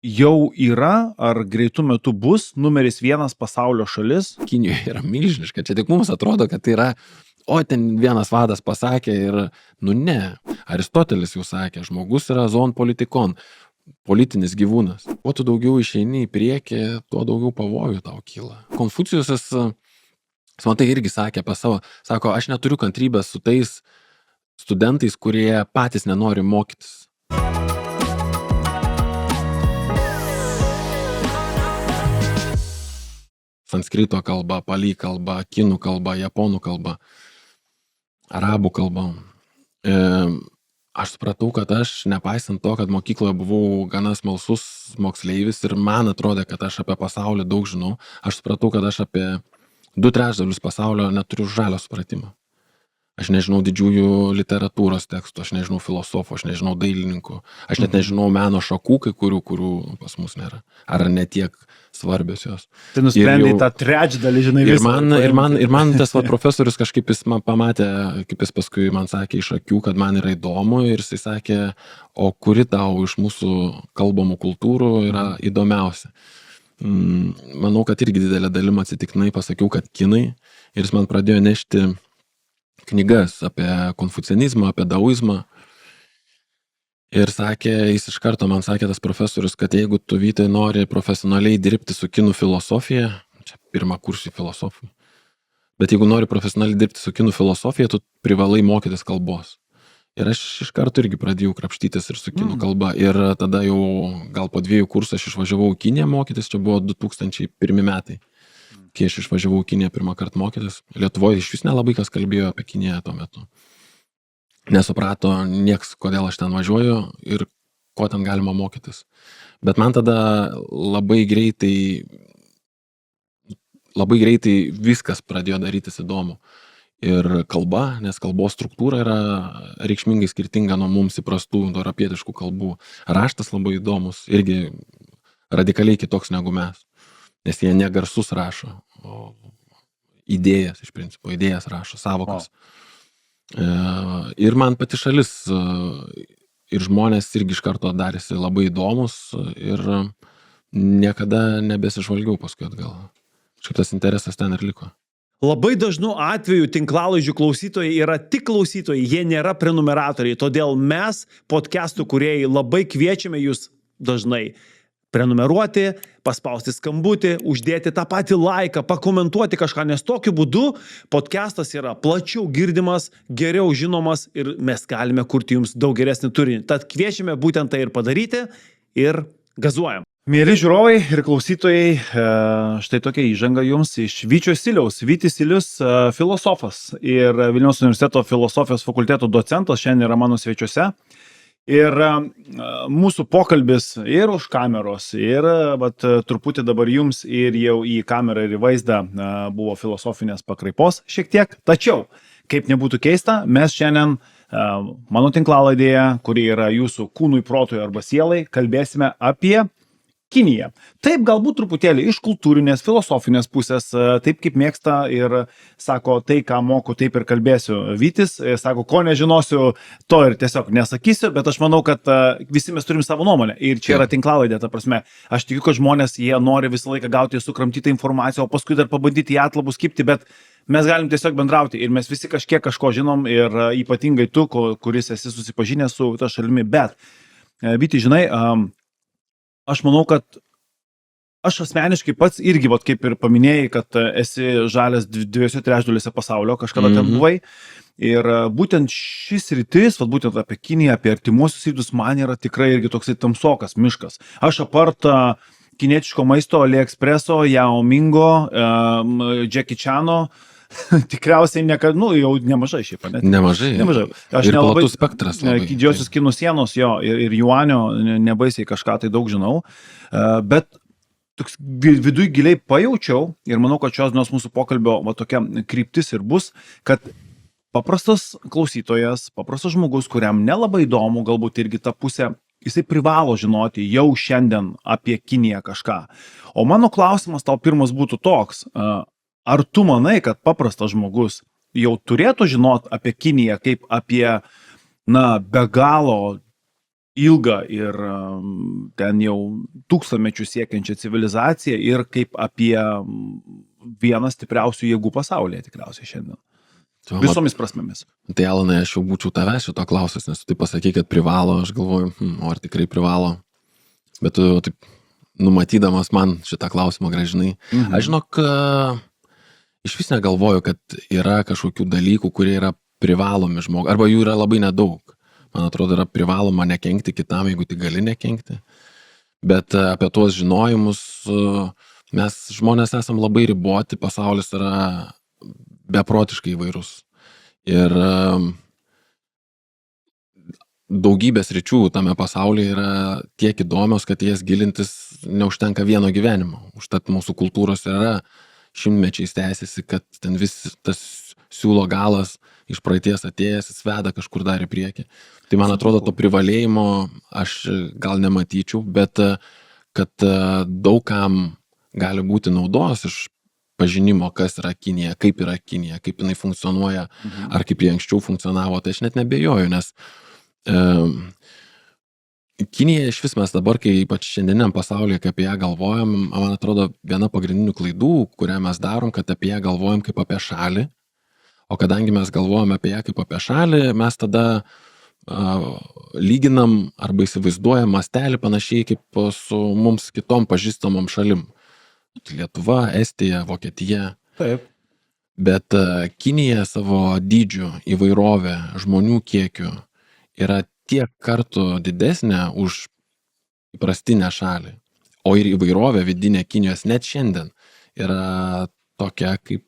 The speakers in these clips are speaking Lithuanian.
jau yra ar greitų metų bus numeris 1 pasaulio šalis? Kinijoje yra milžiniška. Čia tik mums atrodo, kad tai yra, ten vienas vadas pasakė ir, ne. Aristotelis jau sakė, žmogus yra zoon politikon, politinis gyvūnas. Kuo tu daugiau išeini į priekį, tuo daugiau pavojų tau kyla. Konfucijusas, man tai irgi sakė apie savo, sako, aš neturiu kantrybės su tais studentais, kurie patys nenori mokytis. Sanskrito kalba, palį kalba, kinų kalba, japonų kalba, arabų kalba. Aš supratau, kad aš, nepaisant to, kad mokykloje buvau gana smalsus moksleivis ir man atrodė, kad aš apie pasaulį daug žinau, aš supratau, kad aš apie 2/3 pasaulio neturiu žalio supratimo. Aš nežinau didžiųjų literatūros tekstų, aš nežinau filosofų, aš nežinau dailininkų, aš net nežinau meno šakų, kai kurių pas mus nėra. Ar netiek svarbios jos. Tai nusprendai tą trečdalį, žinai, visą. Ir man tas profesorius kažkaip jis man pamatė, kaip jis paskui man sakė iš akių, kad man yra įdomu ir jis sakė, o kuri tau iš mūsų kalbamų kultūrų yra įdomiausia. Manau, kad irgi didelė dalim atsitiktinai pasakiau, kad kinai, ir jis man pradėjo nešti knygas apie konfucianizmą, apie daoizmą. Ir sakė, jis iš karto man sakė tas profesorius, kad jeigu tu, Vytai, nori profesionaliai dirbti su kinų filosofija, čia pirmą kursį filosofų, bet jeigu nori profesionaliai dirbti su kinų filosofija, tu privalai mokytis kalbos. Ir aš iš karto irgi pradėjau krapštytis ir su kinų kalba. Ir tada jau gal po 2 kursų aš išvažiavau į Kiniją mokytis, čia buvo 2001 metai. Kai aš išvažiavau į Kiniją pirmą kartą mokytis. Lietuvoje iš vis nelabai kas kalbėjo apie Kiniją tuo metu. Nesuprato nieks, kodėl aš ten važiuoju ir ko ten galima mokytis. Bet man tada labai greitai viskas pradėjo darytis įdomu. Ir kalba, nes kalbos struktūra yra reikšmingai skirtinga nuo mums įprastų indoeuropietiškų kalbų. Raštas labai įdomus, irgi radikaliai kitoks negu mes. Nes jie ne garsus rašo, o idėjas iš principo, idėjas rašo, savokas. Ir man pati šalis ir žmonės irgi iš karto darėsi labai įdomus ir niekada nebesižvalgiau paskui atgal. Šitas interesas ten ir liko. Labai dažnu atveju tinklalaidžių klausytojai yra tik klausytojai, jie nėra prenumeratoriai, todėl mes, podcastų kūrėjai, labai kviečiame jūs dažnai prenumeruoti, paspausti skambutį, uždėti tą patį laiką, pakomentuoti kažką, nes tokiu būdu podcastas yra plačiau girdimas, geriau žinomas ir mes galime kurti jums daug geresnį turinį. Tad kviečiame būtent tai ir padaryti ir gazuojam. Mėly žiūrovai ir klausytojai, štai tokia įžanga jums iš Vyčio Siliaus. Vytis Silius filosofas ir Vilniaus universiteto filosofijos fakulteto docentas šiandien yra mano svečiuose. Ir mūsų pokalbis ir už kameros, ir truputį dabar jums ir jau į kamerą ir į vaizdą buvo filosofinės pakraipos šiek tiek. Tačiau, kaip nebūtų keista, mes šiandien mano tinklalaidėje, kuri yra jūsų kūnui, protui arba sielai, kalbėsime apie Kiniją. Taip, galbūt truputėlį iš kultūrinės, filosofinės pusės, taip kaip mėgsta ir sako, tai ką moku, taip ir kalbėsiu. Vytis sako, ko nežinosiu, to ir tiesiog nesakysiu, bet aš manau, kad visi mes turim savo nuomonę. Ir čia yra tinklalaidė, ta prasme. Aš tikiu, kad žmonės, jie nori visą laiką gauti sukramtytą informaciją, o paskui dar pabandyti į atlabus kibti, bet mes galim tiesiog bendrauti ir mes visi kažko žinom ir ypatingai tu, kuris esi susipažinęs su ta šalimi. Bet, Vyti, žinai, aš manau, kad aš asmeniškai pats irgi, kaip ir paminėjai, kad esi žalės 2/3 pasaulio, kažkada ten buvai. Ir būtent šis rytis, būtent apie Kiniją, apie artimuosius rytus, man yra tikrai irgi toksai tamsokas miškas. Aš apart kinietiško maisto, AliExpresso, Yao Mingo, Jackie Chano, tikriausiai jau nemažai šiaip, ne? Nemažai. Aš ir nelabai platus spektras. Didžiosios kinų sienos jo ir juanio nebaisiai kažką tai daug žinau, bet toks viduj giliai pajaučiau ir manau, kad šios dienos mūsų pokalbio tokia kryptis ir bus, kad paprastas klausytojas, paprastas žmogus, kuriam nelabai įdomu, galbūt irgi ta pusė, jisai privalo žinoti jau šiandien apie Kiniją kažką. O mano klausimas tau pirmas būtų toks, ar tu manai, kad paprastas žmogus jau turėtų žinoti apie Kiniją kaip apie, be galo ilgą ir ten jau tūkstantmečių siekiančią civilizaciją ir kaip apie vieną stipriausių jėgų pasaulyje tikriausiai šiandien. Visomis prasmėmis. Tai Alanai, aš jau būčiau tavęs šito klausęs, nes tu taip pasakai, kad privalo, aš galvoju, ar tikrai privalo, bet tu taip numatydamas man šitą klausimą gražinai. Aš žinok, iš vis negalvoju, kad yra kažkokių dalykų, kurie yra privalomi žmogui, arba jų yra labai nedaug. Man atrodo, yra privaloma nekenkti kitam, jeigu tik gali nekenkti. Bet apie tuos žinojimus mes žmonės esam labai riboti, pasaulis yra beprotiškai įvairus. Ir daugybės ryčių tame pasaulyje yra tiek įdomios, kad jas gilintis neužtenka vieno gyvenimo. Užtat mūsų kultūros yra šimtmečiais tęsiasi, kad ten vis tas siūlo galas iš praeities atėjęs, jis veda kažkur dar į priekį. Tai man atrodo, to privalėjimo aš gal nematyčiau, bet kad daugam gali būti naudos iš pažinimo, kas yra Kinija, kaip jinai funkcionuoja, ar kaip jie anksčiau funkcionavo, tai aš net nebejoju, nes Kinija iš vis mes dabar, kai ypač šiandieniam pasaulyje, kai apie ją galvojam, man atrodo, viena pagrindinių klaidų, kurią mes darom, kad apie ją galvojam kaip apie šalį, o kadangi mes galvojam apie ją kaip apie šalį, mes tada lyginam arba įsivaizduojam mastelį panašiai kaip su mums kitom pažįstamom šalim. Lietuva, Estija, Vokietija. Taip. Bet Kinija savo dydžiu, įvairovę, žmonių kiekiu yra tiek kartų didesnė už įprastinę šalį. O ir įvairovė vidinė Kinijos net šiandien yra tokia kaip,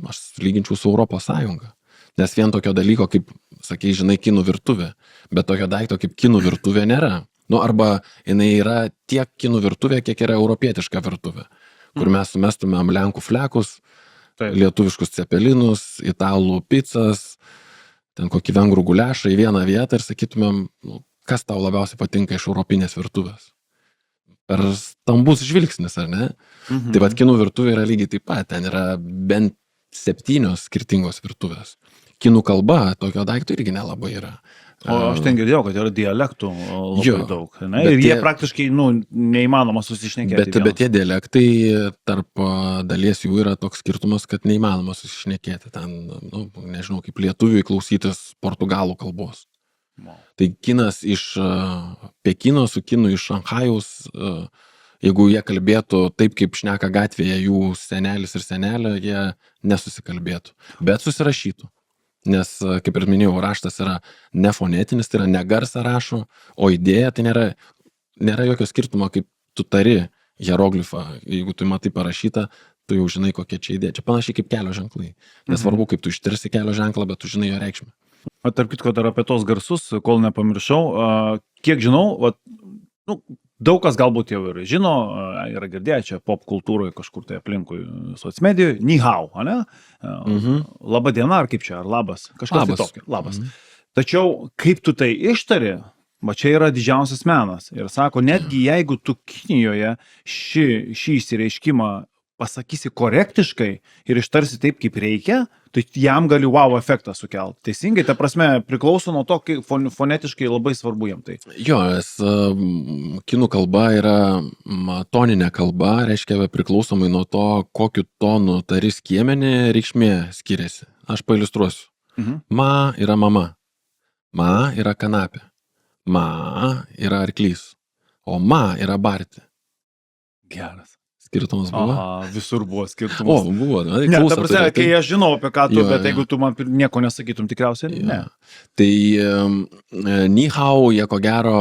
aš lyginčiau su Europos Sąjunga. Nes vien tokio dalyko kaip, sakai, žinai, kinų virtuvė, bet tokio daikto kaip kinų virtuvė nėra. Arba jinai yra tiek kinų virtuvė, kiek yra europietiška virtuvė, kur mes sumestumėm lenkų flekus, lietuviškus cepelinus, italų pizzas, ten kokį vengrų guliašą į vieną vietą ir sakytumėm, kas tau labiausiai patinka iš europinės virtuvės. Per stambus žvilgsnis, ar ne? Tai vat kinų virtuvė yra lygiai taip pat, ten yra bent 7 skirtingos virtuvės. Kinų kalba tokio daikto irgi nelabai yra. O aš ten girdėjau, kad yra dialektų labai daug. Ne? Ir jie praktiškai neįmanoma susišnekėti. Bet tie dialektai tarp dalies jų yra toks skirtumas, kad neįmanoma susišnekėti. Ten, nežinau, kaip lietuviui klausytis portugalų kalbos. Tai kinas iš Pekino su kinu iš Šanchajaus, jeigu jie kalbėtų taip, kaip šneka gatvėje jų senelis ir senelė, jie nesusikalbėtų, bet susirašytų. Nes, kaip ir minėjau, raštas yra nefonetinis, tai yra ne garsą rašo, o idėja tai nėra jokio skirtumo, kaip tu tari hieroglifą. Jeigu tu matai parašytą, tu jau žinai, kokia čia idėja. Čia panašiai kaip kelio ženklai. Nesvarbu, kaip tu ištirsi kelio ženklą, bet tu žinai jo reikšmę. Tarp kitko, dar apie tos garsus, kol nepamiršau, kiek žinau, daug kas galbūt jau ir žino, yra girdėję čia pop kultūroje kažkur tai aplinkui socmedijoje, ni hao, ne? Labą dieną, ar kaip čia, ar labas? Kažkas tokio, labas. Tačiau, kaip tu tai ištari, čia yra didžiausias menas. Ir sako, netgi jeigu tu Kinijoje šį išsireiškimą pasakysi korektiškai ir ištarsi taip, kaip reikia, tai jam gali wow efektą sukelti. Teisingai, ta prasme, priklauso nuo to, kaip fonetiškai labai svarbu jam tai. Jo, kinų kalba yra toninė kalba, reiškia priklausomai nuo to, kokiu tonu tari skiemenį, reikšmė skiriasi. Aš pailiustruosiu. Ma yra mama. Ma yra kanapė. Ma yra arklys. O ma yra barti. Geras. Skirtumas buvo? Visur buvo skirtumas. Buvo. Ne, ta prasme, kai aš žinau apie ką tu, bet jeigu tu man nieko nesakytum, tikriausiai ne. Tai ni hao jie ko gero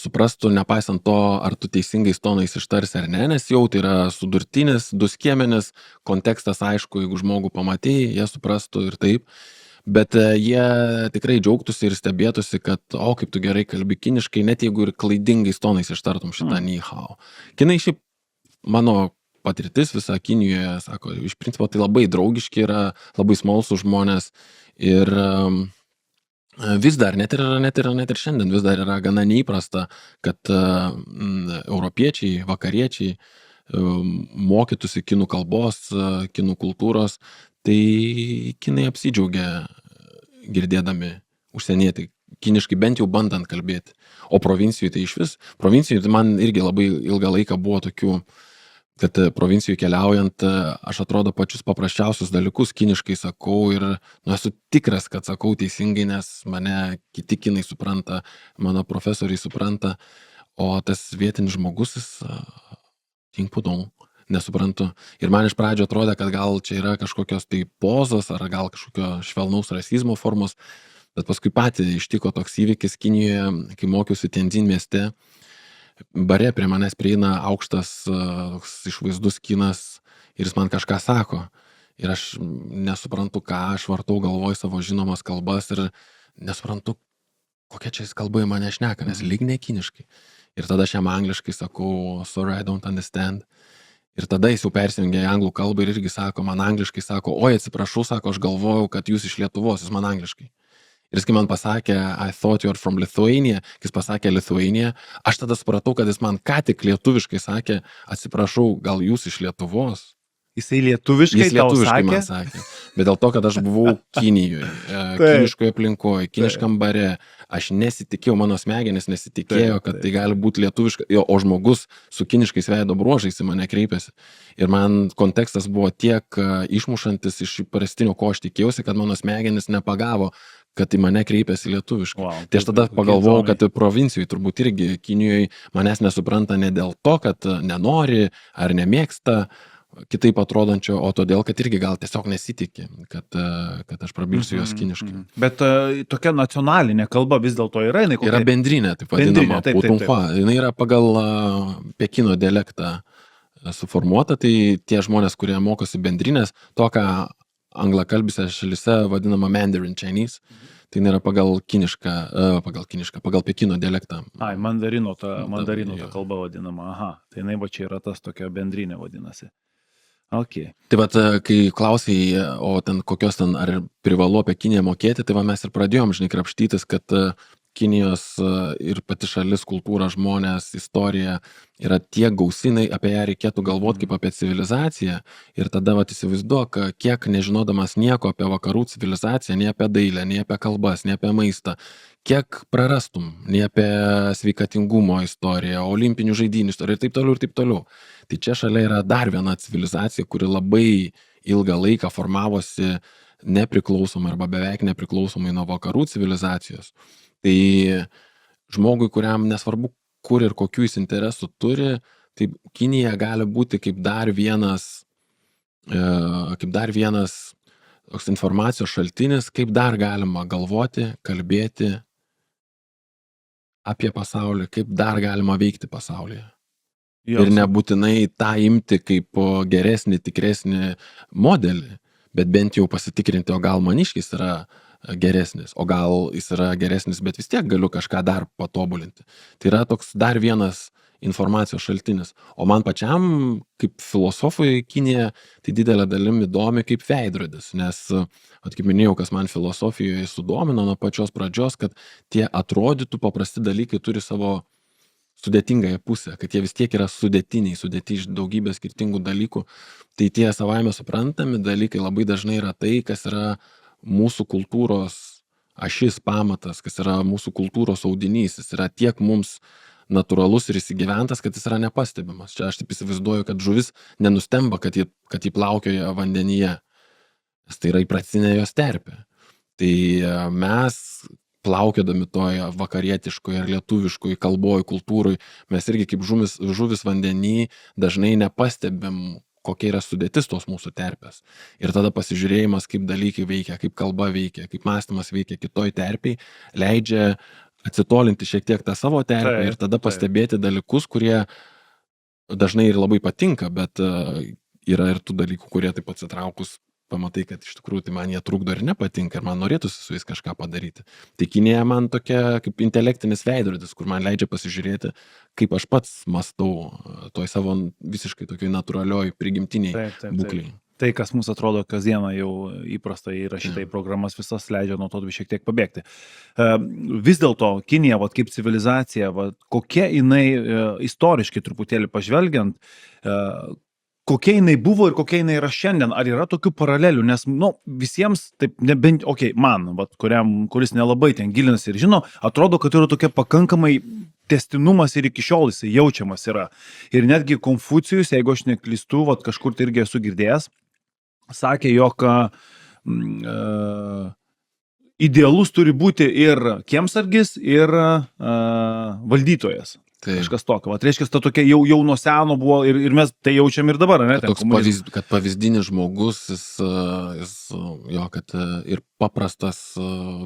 suprastų, nepaisant to, ar tu teisingais tonais ištarsi ar ne, nes jau tai yra sudurtinis, du skiemenis, kontekstas aišku, jeigu žmogų pamatei, jie suprastų ir taip. Bet jie tikrai džiaugtųsi ir stebėtųsi, kad, kaip tu gerai kalbi kiniškai, net jeigu ir klaidingais tonais ištartum šitą ni hao. Kinai šiaip mano patirtis visą Kinijoje, sako, iš principo tai labai draugiški yra, labai smalsūs žmonės ir vis dar, net ir šiandien vis dar yra gana neįprasta, kad europiečiai, vakariečiai mokytųsi kinų kalbos, kinų kultūros, tai kinai apsidžiaugia girdėdami užsienietį kiniškai bent jau bandant kalbėti. O provincijų tai iš vis, provincijų tai man irgi labai ilgą laiką buvo tokių, kad provincijų keliaujant, aš atrodo pačius paprasčiausius dalykus kiniškai sakau ir esu tikras, kad sakau teisingai, nes mane kiti kinai supranta, mano profesoriai supranta, o tas vietinis žmogus, jis tinkpudong, nesuprantu. Ir man iš pradžio atrodė, kad gal čia yra kažkokios tai pozos ar gal kažkokio švelnaus rasizmo formos, bet paskui patį ištiko toks įvykis Kinijoje, kai mokiausi Tianjin mieste. Bare prie manęs prieina aukštas išvaizdus kinas ir jis man kažką sako. Ir aš nesuprantu, ką aš vartau galvoj savo žinomas kalbas ir nesuprantu, kokia čia jis kalba į mane šneka, nes lyg ne kiniškai. Ir tada aš jam angliškai sakau, sorry, I don't understand. Ir tada jis jau persijungė į anglų kalbą ir irgi sako, man angliškai sako, oi atsiprašau, sako, aš galvojau, kad jūs iš Lietuvos, jis man angliškai. Ir jis kai man pasakė, I thought you're from Lithuania, kai jis pasakė Lithuania, aš tada supratau, kad jis man ką tik lietuviškai sakė, atsiprašau, gal jūs iš Lietuvos? Jisai lietuviškai Jis lietuviškai man sakė. Bet dėl to, kad aš buvau Kinijoje, kiniškoje aplinkoje, kiniškam bare, aš nesitikėjau, mano smegenis nesitikėjo, kad tai gali būti lietuviška, o žmogus su kiniškais veido bruožais į mane kreipėsi. Ir man kontekstas buvo tiek išmušantis iš įprastinio, ko aš tikėjausi, kad mano smegenis nepagavo, kad į mane kreipėsi lietuviškai. Wow, tai aš tada pagalvojau, kad provincijai turbūt irgi Kinijoje manęs nesupranta ne dėl to, kad nenori ar nemėgsta kitaip atrodančio, o todėl, kad irgi gal tiesiog nesitikė, kad aš prabilsiu jos kiniškai. Bet tokia nacionalinė kalba vis dėlto yra, jinai kokia? Yra bendrinė, taip vadinama, putunhua. Jinai yra pagal Pekino dialektą suformuota, tai tie žmonės, kurie mokosi bendrinės, to, ką anglakalbėse šalyse vadinama Mandarin Chinese, tai nėra pagal Pekino dialektą. Ai, mandarino ta kalba vadinama, aha, tai jinai va čia yra tas tokia bendrinė vadinasi. Okay. Tai vat, kai klausai, o ten kokios ten, ar privalu apie Kiniją mokėti, tai va mes ir pradėjom, žinai, krapštytis, kad Kinijos ir pati šalis, kultūra, žmonės, istorija yra tiek gausinai, apie ją reikėtų galvoti kaip apie civilizaciją ir tada vat įsivaizduok, kiek nežinodamas nieko apie vakarų civilizaciją, nei apie dailę, nei apie kalbas, nei apie maistą, kiek prarastum, nei apie sveikatingumo istoriją, olimpinių žaidynių istoriją ir taip toliau ir taip toliau. Tai čia šalia yra dar viena civilizacija, kuri labai ilgą laiką formavosi nepriklausomai arba beveik nepriklausomai nuo vakarų civilizacijos. Tai žmogui, kuriam nesvarbu, kur ir kokių jis interesų turi, tai Kinija gali būti kaip dar vienas toks informacijos šaltinis, kaip dar galima galvoti, kalbėti apie pasaulį, kaip dar galima veikti pasaulyje. Ir nebūtinai tą imti kaip geresnį, tikresnį modelį, bet bent jau pasitikrinti, o gal maniškis yra geresnis, o gal jis yra geresnis, bet vis tiek galiu kažką dar patobulinti. Tai yra toks dar vienas informacijos šaltinis. O man pačiam, kaip filosofui Kinija, tai didelė dalim įdomi kaip veidrodis, nes, kaip minėjau, kas man filosofijoje sudomino nuo pačios pradžios, kad tie atrodytų paprasti dalykai turi savo sudėtingąją pusę, kad jie vis tiek yra sudėti iš daugybės skirtingų dalykų. Tai tie savaime suprantami dalykai labai dažnai yra tai, kas yra mūsų kultūros ašis, pamatas, kas yra mūsų kultūros audinys. Jis yra tiek mums natūralus ir įsigyventas, kad jis yra nepastebimas. Čia aš taip įsivaizduoju, kad žuvis nenustemba, kad jį plaukioja vandenyje. Nes tai yra įprastinė jos terpė. Tai mes plaukiodami toje vakarietiškoje ir lietuviškoje kalboje, kultūroje, mes irgi kaip žuvis vandenį dažnai nepastebim, kokia yra sudėtis tos mūsų terpės. Ir tada pasižiūrėjimas, kaip dalykai veikia, kaip kalba veikia, kaip mąstymas veikia kitoj terpiai, leidžia atsitolinti šiek tiek tą savo terpę ir tada pastebėti dalykus, kurie dažnai ir labai patinka, bet yra ir tų dalykų, kurie taip atsitraukus pamatai, kad iš tikrųjų tai man jie trukdo ir nepatinka ir man norėtųsi su jais kažką padaryti. Tai Kinija man tokia kaip intelektinis veidrodis, kur man leidžia pasižiūrėti, kaip aš pats mąstau toj savo visiškai tokioj natūralioj prigimtiniai būklei. Tai, kas mums atrodo kasdieną jau įprasta įrašyta į programas, visas leidžia nuo to šiek tiek pabėgti. Vis dėlto Kinija, kaip civilizacija, kokia jinai istoriškai truputėlį pažvelgiant, kokia jinai buvo ir kokia jinai yra šiandien, ar yra tokių paralelių, nes, visiems, taip, nebent, man, kuris nelabai ten gilinasi ir žino, atrodo, kad yra tokia pakankamai tęstinumas ir iki šiol jisai jaučiamas yra. Ir netgi Konfucijus, jeigu aš neklystu, kažkur tai irgi esu girdėjęs, sakė, jog idealus turi būti ir kiemsargis, ir valdytojas. Tai kažkas tokio. Reiškia, ta tokia jau nuo seno buvo ir mes tai jaučiam ir dabar, ne? Toks kad pavyzdinis žmogus, kad ir paprastas,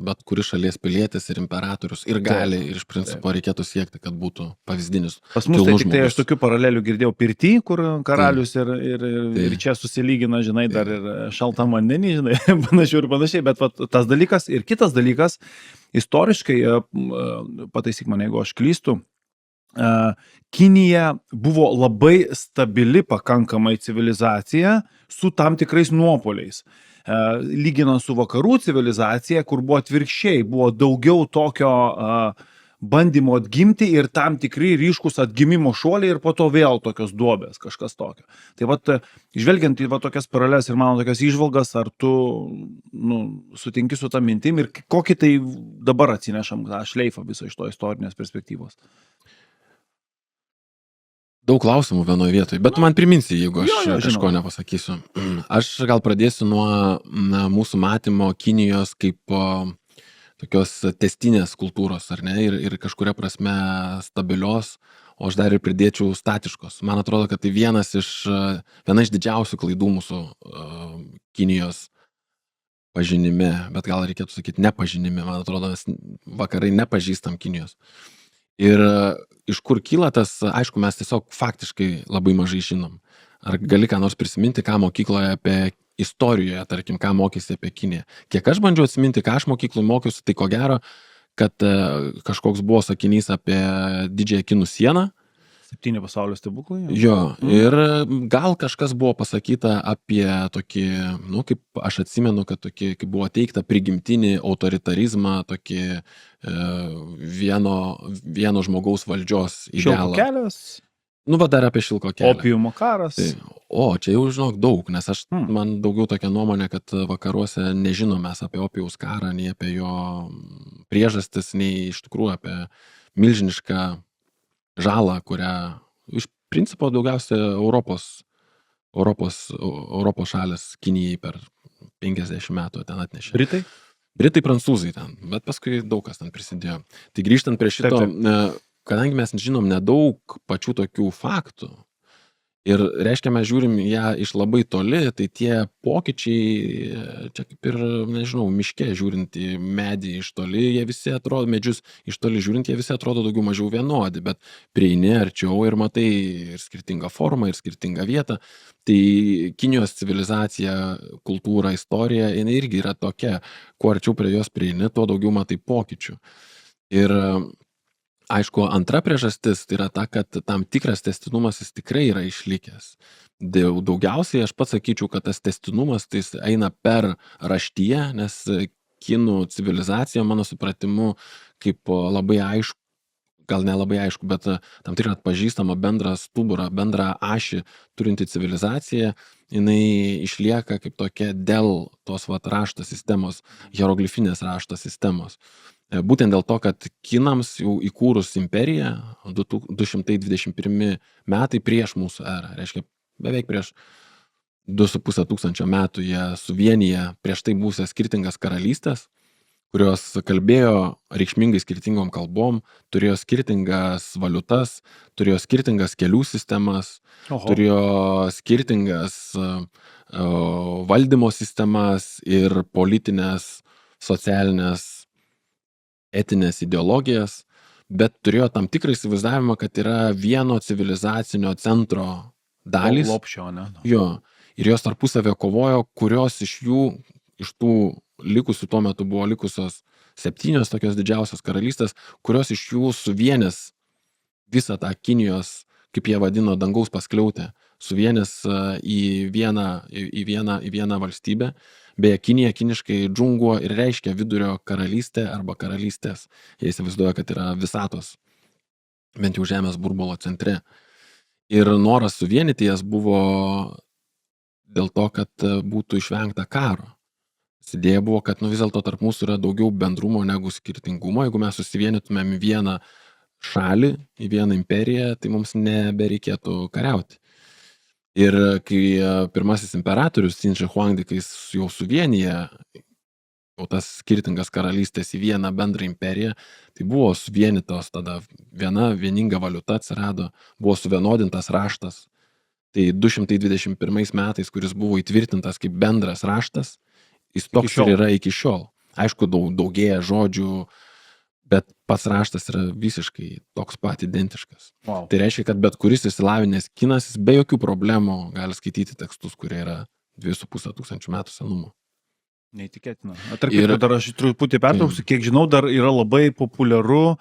bet kuris šalies pilietis ir imperatorius ir gali, ir iš principo reikėtų siekti, kad būtų pavyzdinis. Pas mus tai tik tai aš tokių paralelių girdėjau pirty, kur karalius ir čia susilygina, žinai, dar ir šaltam vandenį, žinai, panašiai, bet tas dalykas ir kitas dalykas, istoriškai, pataisyk mane, jeigu aš klystu, Kinija buvo labai stabili pakankamai civilizacija su tam tikrais nuopoliais. Lyginant su vakarų civilizacija, kur buvo atvirkščiai, buvo daugiau tokio bandymo atgimti ir tam tikri ryškus atgimimo šuoliai ir po to vėl tokios duobės, kažkas tokio. Tai žvelgiant į tokias paralelės ir mano tokias įžvalgas, ar tu sutinki su tą mintim ir kokį tai dabar atsinešam tą šleifą viso iš to istorinės perspektyvos? Daug klausimų vienoje vietoje, bet tu man priminsi, jeigu aš kažko nepasakysiu. Aš gal pradėsiu nuo mūsų matymo Kinijos kaip tokios testinės kultūros, ar ne, ir kažkuria prasme stabilios, o aš dar ir pridėčiau statiškos. Man atrodo, kad tai viena iš didžiausių klaidų mūsų Kinijos pažinime, bet gal reikėtų sakyti nepažinime, man atrodo, mes vakarai nepažįstam Kinijos. Ir iš kur kyla tas, aišku, mes tiesiog faktiškai labai mažai žinom. Ar gali ką nors prisiminti, ką mokykloje apie istorijoje, tarkim, ką mokysi apie Kiniją. Kiek aš bandžiau atsiminti, ką aš mokykloje mokiausi, tai ko gero, kad kažkoks buvo sakinys apie didžiąją Kinų sieną. 7 pasaulio stebuklai. Jo, ir gal kažkas buvo pasakyta apie tokį, kaip aš atsimenu, kad tokį, kaip buvo teikta, prigimtinį autoritarizmą, tokį vieno žmogaus valdžios idealą. Šilko kelias. Dar apie šilko kelią. Opiumo karas. Čia jau žinok daug, nes man daugiau tokia nuomonė, kad vakaruose nežinom mes apie opijaus karą, nei apie jo priežastis, nei iš tikrųjų apie milžinišką žalą, kurią iš principo daugiausia Europos šalis Kinijai per 50 metų ten atnešė. Britai? Britai, prancūzai ten, bet paskui daug kas ten prisidėjo. Tai grįžtant prie šito, kadangi mes žinom nedaug pačių tokių faktų, ir reiškia, mes žiūrim ją iš labai toli, tai tie pokyčiai, čia kaip ir, nežinau, miške žiūrint į medį iš toli, jie visi atrodo, medžius iš toli žiūrint, jie visi atrodo daugiau mažiau vienodi, bet prieini arčiau ir matai ir skirtingą formą, ir skirtingą vietą. Tai Kinijos civilizacija, kultūra, istorija, jinai irgi yra tokia, kuo arčiau prie jos prieini, tuo daugiau matai pokyčių. Ir aišku, antra priežastis tai yra ta, kad tam tikras tęstinumas jis tikrai yra išlikęs. Daugiausiai aš pats sakyčiau, kad tas tęstinumas tai eina per raštiją, nes kinų civilizacija, mano supratimu, kaip labai aišku, gal nelabai aišku, bet tam tikrą atpažįstamą bendrą stuburą, bendrą ašį turinti civilizacija, jinai išlieka kaip tokia dėl tos rašto sistemos, hieroglifinės rašto sistemos. Būtent dėl to, kad kinams jau įkūrus imperiją 221 metai prieš mūsų erą, reiškia beveik prieš 2,5 tūkstančio metų jie suvienyje prieš tai būsias skirtingas karalystės, kurios kalbėjo reikšmingai skirtingom kalbom, turėjo skirtingas valiutas, turėjo skirtingas kelių sistemas, turėjo skirtingas valdymo sistemas ir politinės, socialinės, etinės ideologijas, bet turėjo tam tikrą įsivaizdavimą, kad yra vieno civilizacinio centro dalys. Lopšio, ne? Jo, ir jos tarpusavio kovojo, kurios iš jų, iš tų likusių tuo metu buvo likusios 7 tokios didžiausios karalystės, kurios iš jų suvienės visą tą Kinijos, kaip jie vadino, dangaus paskliautę, suvienės į vieną valstybę. Beje, Kinija kiniškai džunguo ir reiškia vidurio karalystė arba karalystės. Jie įsivaizduoja, kad yra visatos, bent jau žemės burbulo centre. Ir noras suvienyti jas buvo dėl to, kad būtų išvengta karo. Idėja buvo, kad vis dėlto tarp mūsų yra daugiau bendrumo negu skirtingumo. Jeigu mes susivienytumėm į vieną šalį, į vieną imperiją, tai mums nebereikėtų kariauti. Ir kai pirmasis imperatorius Qin Shi Huangdi, kai jis jau suvienyje jau tas skirtingas karalystės į vieną bendrą imperiją, tai buvo suvienytos tada vieninga valiuta atsirado, buvo suvienodintas raštas. Tai 221 metais, kuris buvo įtvirtintas kaip bendras raštas, jis toks ir yra iki šiol. Aišku, daugėja žodžių, bet pats raštas yra visiškai toks pat identiškas. Wow. Tai reiškia, kad bet kuris išsilavinęs kinas, jis be jokių problemų gali skaityti tekstus, kurie yra 2500 metų senumo. Neįtikėtina. Tarp dar aš truputį pertrauksiu, kiek žinau, dar yra labai populiaru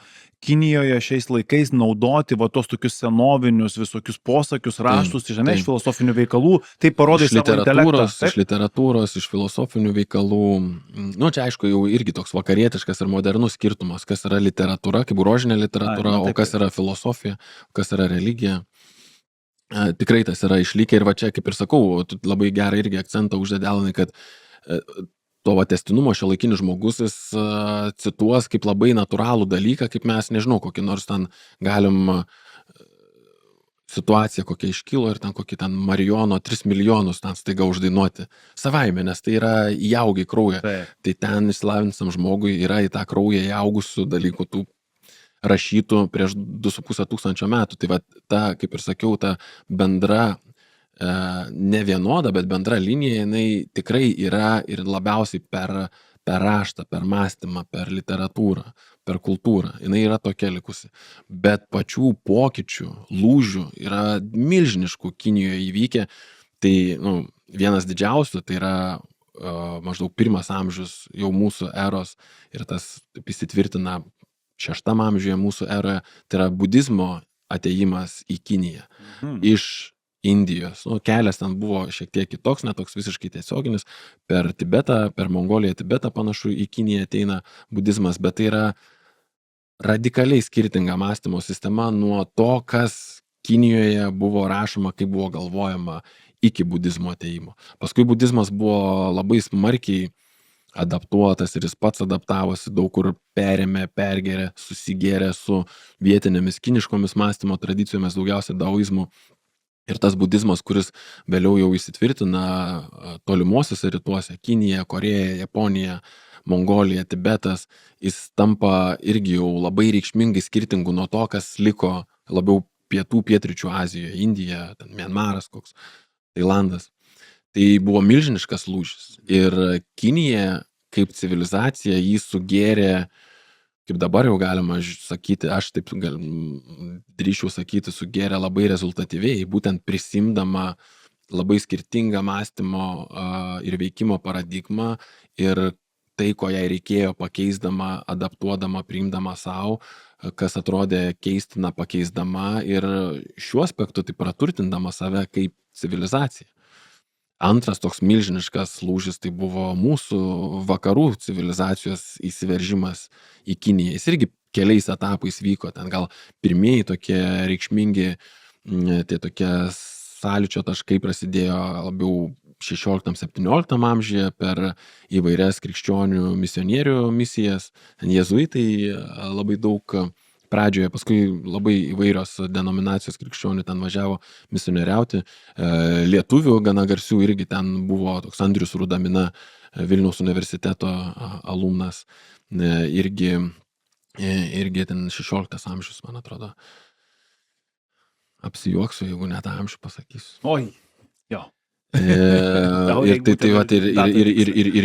Kinijoje šiais laikais naudoti tos tokius senovinius visokius posakius, raštus, žinai, iš filosofinių veikalų. Tai parodai savo intelektą. Iš literatūros, iš filosofinių veikalų. Nu, čia aišku, jau irgi toks vakarietiškas ir modernus skirtumas, kas yra literatūra, kaip grožinė literatūra, o kas yra filosofija, kas yra religija. Tikrai tas yra išlikę ir va čia, kaip ir sakau, labai gerą irgi akcentą uždedi, Alanai, kad to tęstinumo šiuolaikinis žmogus jis cituos kaip labai natūralų dalyką, kaip mes, nežinau, kokį nors ten galim situaciją, kokia iškilo ir ten kokį ten Marijono 3 milijonus ten staiga uždainuoti savaime, nes tai yra įaugi kraują. Tai ten išsilavinusiam žmogui yra į tą kraują įaugusių dalykų tų rašytų prieš 2500 metų. Tai va ta, kaip ir sakiau, ta bendra ne vienoda, bet bendra linija, jinai tikrai yra ir labiausiai per raštą, per mąstymą, per literatūrą, per kultūrą. Jinai yra tokia likusi. Bet pačių pokyčių, lūžių yra milžiniškų Kinijoje įvykę. Tai vienas didžiausių, tai yra maždaug 1 amžius jau mūsų eros ir tas įsitvirtina 6 amžiuje mūsų eroje, tai yra budizmo atėjimas į Kiniją. Iš Indijos. Kelias ten buvo šiek tiek kitoks, netoks visiškai tiesioginis. Per Tibetą, per Mongoliją, Tibetą panašu į Kiniją ateina budizmas, bet tai yra radikaliai skirtinga mąstymo sistema nuo to, kas Kinijoje buvo rašoma, kaip buvo galvojama iki budizmo atėjimo. Paskui budizmas buvo labai smarkiai adaptuotas ir jis pats adaptavosi, daug kur perėmė, pergerė, susigėrė su vietinėmis kiniškomis mąstymo tradicijomis, daugiausia daoizmu. Ir tas budizmas, kuris vėliau jau įsitvirtina tolimuosiuose rytuose, Kinija, Koreja, Japonija, Mongolija, Tibetas, jis tampa irgi jau labai reikšmingai skirtingų nuo to, kas liko labiau pietryčių Azijoje, Indija, Mianmaras koks, Tailandas. Tai buvo milžiniškas lūžis. Ir Kinija kaip civilizacija jį sugėrė, kaip dabar jau galima sakyti, aš taip drįsčiau sakyti, sugėrė labai rezultatyviai, būtent prisimdama labai skirtingą mąstymo ir veikimo paradigmą ir tai, ko jai reikėjo pakeisdama, adaptuodama, priimdama savo, kas atrodė keistina pakeisdama ir šiuo aspektu tai praturtindama save kaip civilizacija. Antras toks milžiniškas lūžis tai buvo mūsų vakarų civilizacijos įsiveržimas į Kiniją. Jis irgi keliais etapais vyko, ten gal pirmieji tokie reikšmingi, tai tokie sąlyčio taškai prasidėjo labiau 16-17 amžiuje per įvairias krikščionių misionierių misijas. Jėzuitai labai daug pradžioje, paskui labai įvairios denominacijos krikščionių ten važiavo misionieriauti. Lietuvių gana garsių irgi ten buvo toks Andrius Rudamina, Vilniaus universiteto alumnas, irgi ten 16 amžius, man atrodo. Apsijuoksiu, jeigu net amžių pasakysiu. Oi, jo. Ir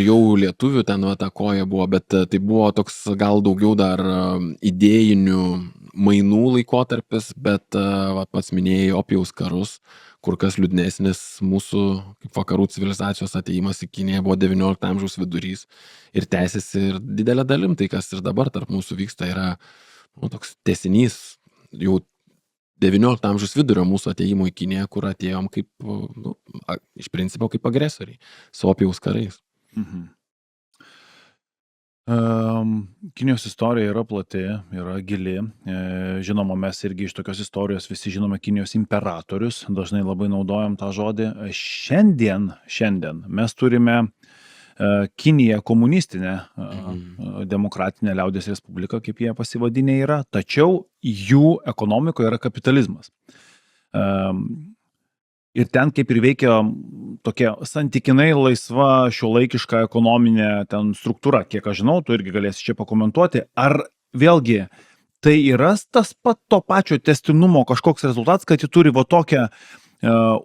jau lietuvių ten ta koja buvo, bet tai buvo toks gal daugiau dar idėjinių mainų laikotarpis, bet pats minėjai opijaus karus, kur kas liūdnesnis mūsų kaip vakarų civilizacijos atėjimas į Kiniją buvo 19 amžiaus vidurys ir tęsiasi ir didelė dalim, tai kas ir dabar tarp mūsų vyksta yra toks tęsinys jau 19 amžiaus vidurio mūsų atėjimo į Kiniją, kur atėjom kaip, iš principo kaip agresoriai, su opijaus karais. Kinijos istorija yra plati, yra gili. Žinoma, mes irgi iš tokios istorijos visi žinome Kinijos imperatorius, dažnai labai naudojam tą žodį. Šiandien mes turime Kiniją komunistinę, demokratinę liaudies respubliką, kaip jie pasivadinę yra, tačiau jų ekonomikoje yra kapitalizmas. Ir ten kaip ir veikia tokia santykinai laisva šiuolaikiška ekonominė ten struktūra, kiek aš žinau, tu irgi galėsi čia pakomentuoti. Ar vėlgi tai yra tas pat to pačio tęstinumo kažkoks rezultatas, kad ji turi va tokią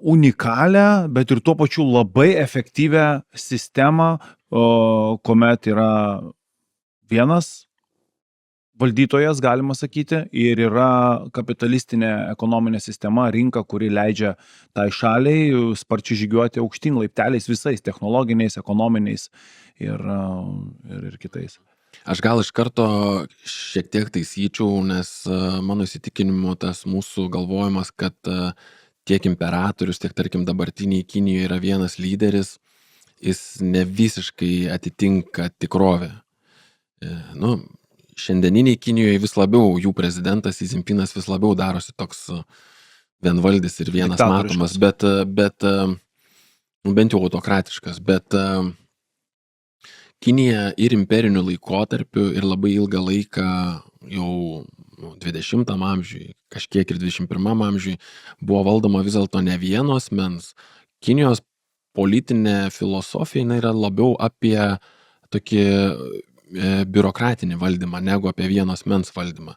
unikalią, bet ir tuo pačiu labai efektyvę sistemą, kuomet yra vienas valdytojas, galima sakyti, ir yra kapitalistinė ekonominė sistema, rinka, kuri leidžia tai šaliai sparčiai žygiuoti aukštyn laipteliais visais technologiniais, ekonominiais ir kitais. Aš gal iš karto šiek tiek taisyčiau, nes mano įsitikinimu tas mūsų galvojimas, kad tiek imperatorius, tiek tarkim dabartiniai Kinijoje yra vienas lyderis, jis ne visiškai atitinka tikrovę. Šiandieniniai Kinijoje vis labiau jų prezidentas Xi Jinpingas vis labiau darosi toks vienvaldis ir vienas matomas, bet bent jau autokratiškas, bet Kinija ir imperiniu laikotarpiu ir labai ilgą laiką jau 20 amžiui, kažkiek ir 21 amžiui buvo valdoma vis dėlto ne vieno asmens. Kinijos politinė filosofija yra labiau apie tokį biurokratinį valdymą, negu apie vieno asmens valdymą.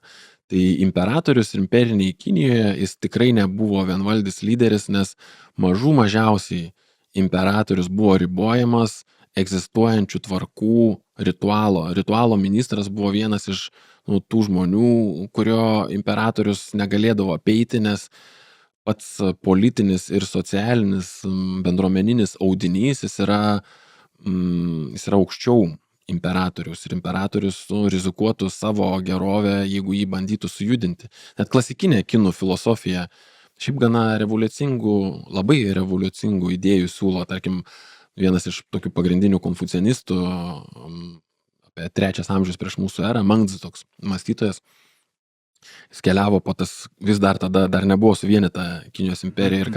Tai imperatorius imperiniai Kinijoje, jis tikrai nebuvo vienvaldis lyderis, nes mažiausiai imperatorius buvo ribojamas egzistuojančių tvarkų ritualo. Ritualo ministras buvo vienas iš tų žmonių, kurio imperatorius negalėdavo apeiti, nes pats politinis ir socialinis bendruomeninis audinys jis yra aukščiau imperatorius ir imperatorius rizikuotų savo gerovę, jeigu jį bandytų sujudinti. Net klasikinė kinų filosofija šiaip gana labai revoliucingų idėjų siūlo, tarkim, vienas iš tokių pagrindinių konfucianistų apie 3 amžius prieš mūsų erą, Mengzi toks mąstytojas, jis keliavo po tas, vis dar tada nebuvo suvienyta Kinijos imperija ir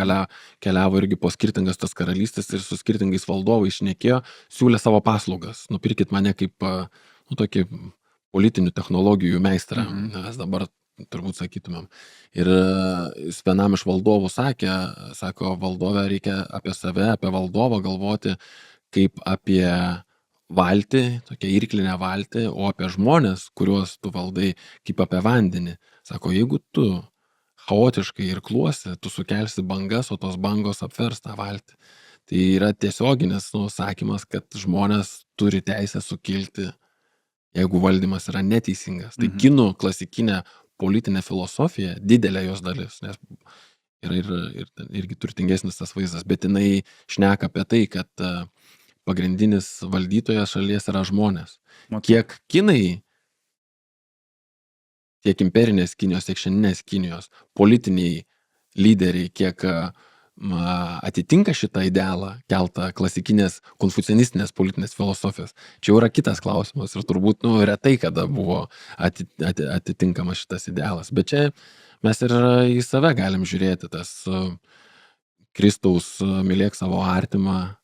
keliavo irgi po skirtingas tas karalystės ir su skirtingais valdovais šnekėjo, siūlė savo paslaugas. Nupirkit mane kaip tokį politinių technologijų meistrą, mes dabar turbūt sakytumėm. Ir jis vienam iš valdovų sako, valdove reikia apie save, apie valdovą galvoti kaip apie valtį, tokia irklinė valtį, o apie žmonės, kuriuos tu valdai, kaip apie vandenį. Sako, jeigu tu chaotiškai irkluosi, tu sukelsi bangas, o tos bangos apvers tą valtį. Tai yra tiesioginis sakymas, kad žmonės turi teisę sukilti, jeigu valdymas yra neteisingas. Tai kinų klasikinė politinė filosofija, didelė jos dalis, nes yra irgi turtingesnis tas vaizdas, bet jinai šneka apie tai, kad pagrindinis valdytojas šalies yra žmonės. Kiek kinai, tiek imperinės Kinijos, tiek šiandieninės Kinijos politiniai lyderiai, kiek atitinka šitą idealą keltą klasikinės konfucianistinės politinės filosofijos. Čia jau yra kitas klausimas ir turbūt retai kada buvo atitinkamas šitas idealas. Bet čia mes ir į save galim žiūrėti, tas Kristaus mylėk savo artimą,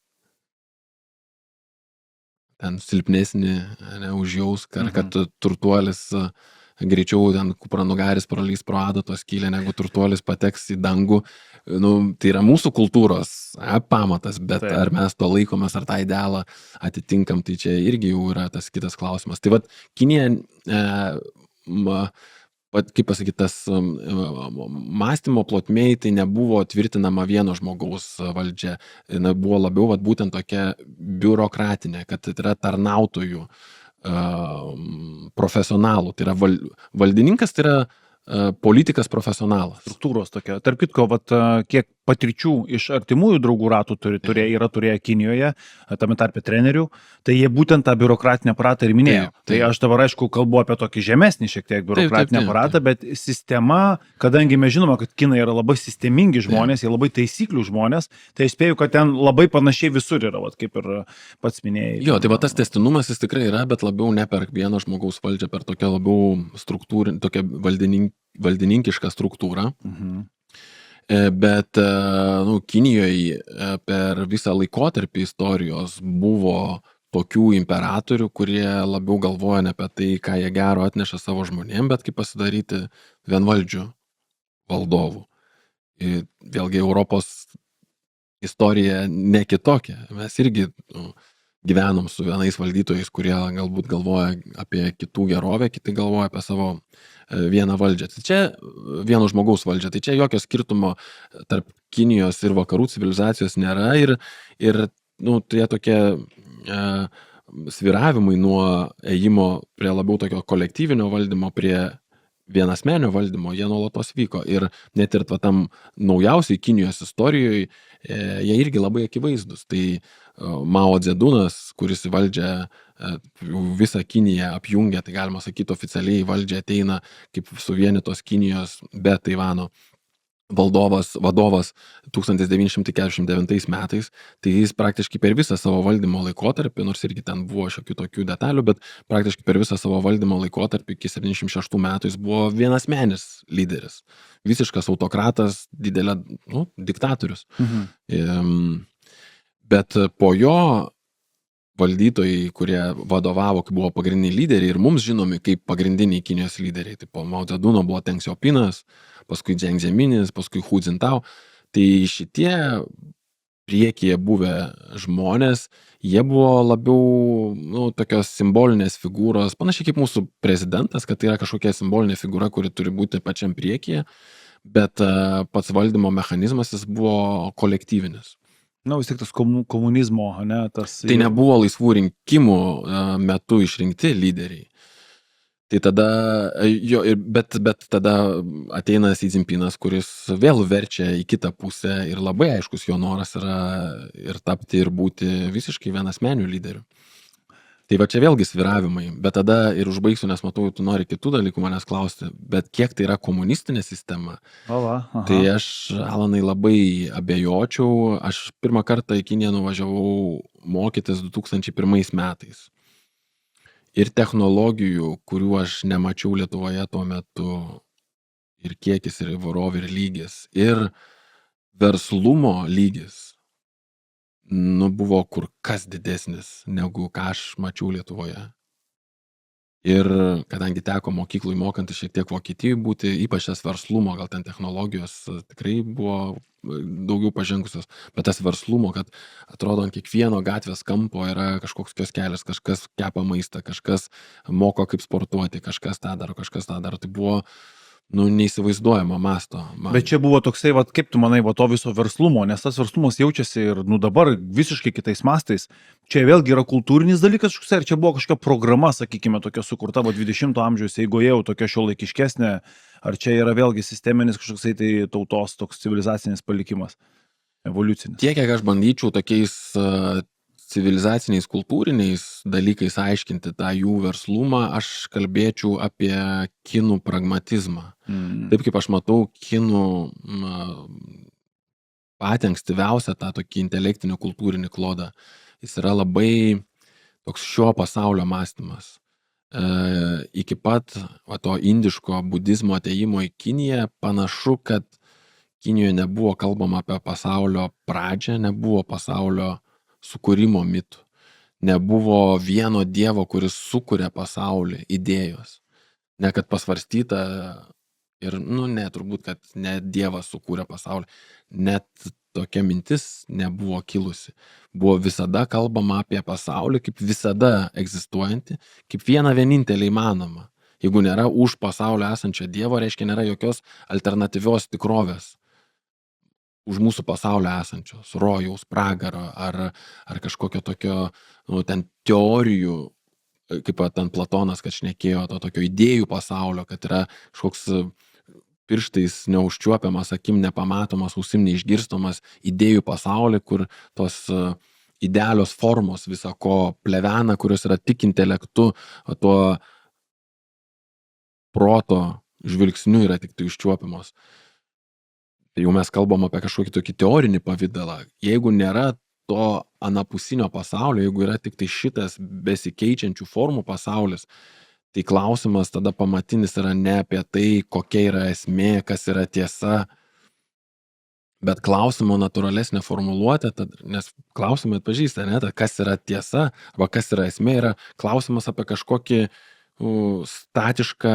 ten silpnesnį užjaus, kad turtuolis greičiau ten kupranugaris pralys pro adatos skylę, negu turtuolis pateks į dangų. Tai yra mūsų kultūros pamatas, bet ar mes to laikomės, ar tą idealą atitinkam, tai čia irgi jau yra tas kitas klausimas. Tai vat Kinija, kaip pasakyti, tas mąstymo plotmėj tai nebuvo tvirtinama vieno žmogaus valdžia, buvo labiau būtent tokia biurokratinė, kad tai yra tarnautojų profesionalų, tai yra valdininkas, tai yra politikas profesionalas. Struktūros tokia. Tarp kitko, kiek patirčių iš artimųjų draugų ratų yra turėję Kinijoje, tame tarpe trenerių, tai jie būtent tą biurokratinę aparatą ir minėjo. Taip. Tai aš dabar, aišku, kalbu apie tokį žemesnį šiek tiek biurokratinį aparatą, bet sistema, kadangi mes žinome, kad kinai yra labai sistemingi žmonės, jie labai taisyklių žmonės, tai aš spėju, kad ten labai panašiai visur yra, vat, kaip ir pats minėjai. Jo, tai va tas tęstinumas jis tikrai yra, bet labiau ne per vieno žmogaus valdžią, per tokią labiau tokią valdininkišką struktūrą. Bet Kinijoje per visą laikotarpį istorijos buvo tokių imperatorių, kurie labiau galvoja ne apie tai, ką jie gero atneša savo žmonėm, bet kaip pasidaryti vienvaldžių valdovų. Ir vėlgi Europos istorija ne kitokia. Mes irgi gyvenom su vienais valdytojais, kurie galbūt galvoja apie kitų gerovę, kiti galvoja apie savo vieną valdžią. Tai čia vieno žmogaus valdžia. Tai čia jokio skirtumo tarp Kinijos ir vakarų civilizacijos nėra ir tai tokie sviravimai nuo ėjimo prie labiau tokio kolektyvinio valdymo, prie vienasmenio valdymo, jie nuolatos vyko. Ir net ir tam naujausiai Kinijos istorijoje jie irgi labai akivaizdus. Tai Mao Dzedunas, kuris į valdžią visą Kiniją apjungia, tai galima sakyti oficialiai valdžia ateina kaip suvienytos Kinijos be Taivano vadovas 1949 metais, tai jis praktiškai per visą savo valdymo laikotarpį, nors irgi ten buvo šiokių tokių detalių, bet praktiškai per visą savo valdymo laikotarpį iki 76 metų jis buvo vienasmenis lyderis. Visiškas autokratas, diktatorius. Bet po jo valdytojai, kurie vadovavo, kai buvo pagrindiniai lyderiai ir mums žinomi kaip pagrindiniai Kinijos lyderiai, tai po Mao Dzeduno buvo Deng Xiaopinas, paskui Deng Zeminis, paskui Hu Jintao, tai šitie priekyje buvę žmonės, jie buvo labiau tokios simbolinės figūros, panašiai kaip mūsų prezidentas, kad tai yra kažkokia simbolinė figūra, kuri turi būti pačiam priekyje, bet pats valdymo mechanizmas jis buvo kolektyvinis. Vis tik tas komunizmo, ne? Tai nebuvo laisvų rinkimų metu išrinkti lyderiai. Tai tada, bet tada ateina Xi Jinpingas, kuris vėl verčia į kitą pusę ir labai aiškus jo noras yra ir tapti ir būti visiškai vienasmeniu lyderiu. Tai va čia vėlgi sviravimai, bet tada ir užbaigsiu, nes matau, tu nori kitų dalykų manęs klausti, bet kiek tai yra komunistinė sistema, tai aš, Alanai, labai abejočiau. Aš pirmą kartą į Kiniją nuvažiavau mokytis 2001 metais. Ir technologijų, kurių aš nemačiau Lietuvoje tuo metu, ir kiekis, ir įvairovė, ir lygis, ir verslumo lygis, buvo kur kas didesnis, negu ką aš mačiau Lietuvoje. Ir kadangi teko mokyklui mokantis šiek tiek Vokietijoje būti, ypač tas verslumo, gal ten technologijos tikrai buvo daugiau pažengusios, bet tas verslumo, kad atrodo ant kiekvieno gatvės kampo yra kažkoks kioskelis, kažkas kepa maistą, kažkas moko kaip sportuoti, kažkas tą daro, tai buvo neįsivaizduojama masto. Bet čia buvo toksai, kaip tu manai, to viso verslumo, nes tas verslumas jaučiasi ir dabar visiškai kitais mastais. Čia vėlgi yra kultūrinis dalykas, ar čia buvo kažkokia programa, sakykime, tokia sukurta 20 amžiaus eigoje, jau tokia šiuolaikiškesnė, ar čia yra vėlgi sisteminis kažkoksai tai tautos toks civilizacinis palikimas, evoliucinis. Tiek, kiek aš bandyčiau tokiais civilizaciniais, kultūriniais dalykais aiškinti tą jų verslumą, aš kalbėčiau apie kinų pragmatizmą. Taip kaip aš matau kinų patį ankstyviausią tą tokį intelektinį kultūrinį klodą. Jis yra labai toks šio pasaulio mąstymas. Iki pat to indiško budizmo atėjimo į Kiniją panašu, kad Kinijoje nebuvo kalbama apie pasaulio pradžią, nebuvo pasaulio sukūrimo mitų. Nebuvo vieno dievo, kuris sukuria pasaulį, idėjos. Ne kad pasvarstyta ir, turbūt, kad ne dievas sukūrė pasaulį. Net tokia mintis nebuvo kilusi. Buvo visada kalbama apie pasaulį, kaip visada egzistuojantį, kaip vieną vienintelį įmanomą. Jeigu nėra už pasaulio esančio dievo, reiškia nėra jokios alternatyvios tikrovės. Už mūsų pasaulio esančios, rojaus, pragaro ar kažkokio tokio, ten teorijų, kaip ten Platonas, kad šnekėjo, to tokio idėjų pasaulio, kad yra kažkoks pirštais neužčiuopiamas, akim nepamatomas, ausim neišgirstamas idėjų pasaulį, kur tos idealios formos viso ko plevena, kurios yra tik intelektu, o tuo proto žvilgsniu yra tik tai užčiuopiamos. Tai jau mes kalbam apie kažkokį tokį teorinį pavydalą. Jeigu nėra to anapusinio pasaulio, jeigu yra tik tai šitas besikeičiančių formų pasaulis, tai klausimas tada pamatinis yra ne apie tai, kokia yra esmė, kas yra tiesa, bet klausimo natūralesnė formuluotė, nes klausimai atpažįsta, ne, kas yra tiesa, arba kas yra esmė, yra klausimas apie kažkokį statišką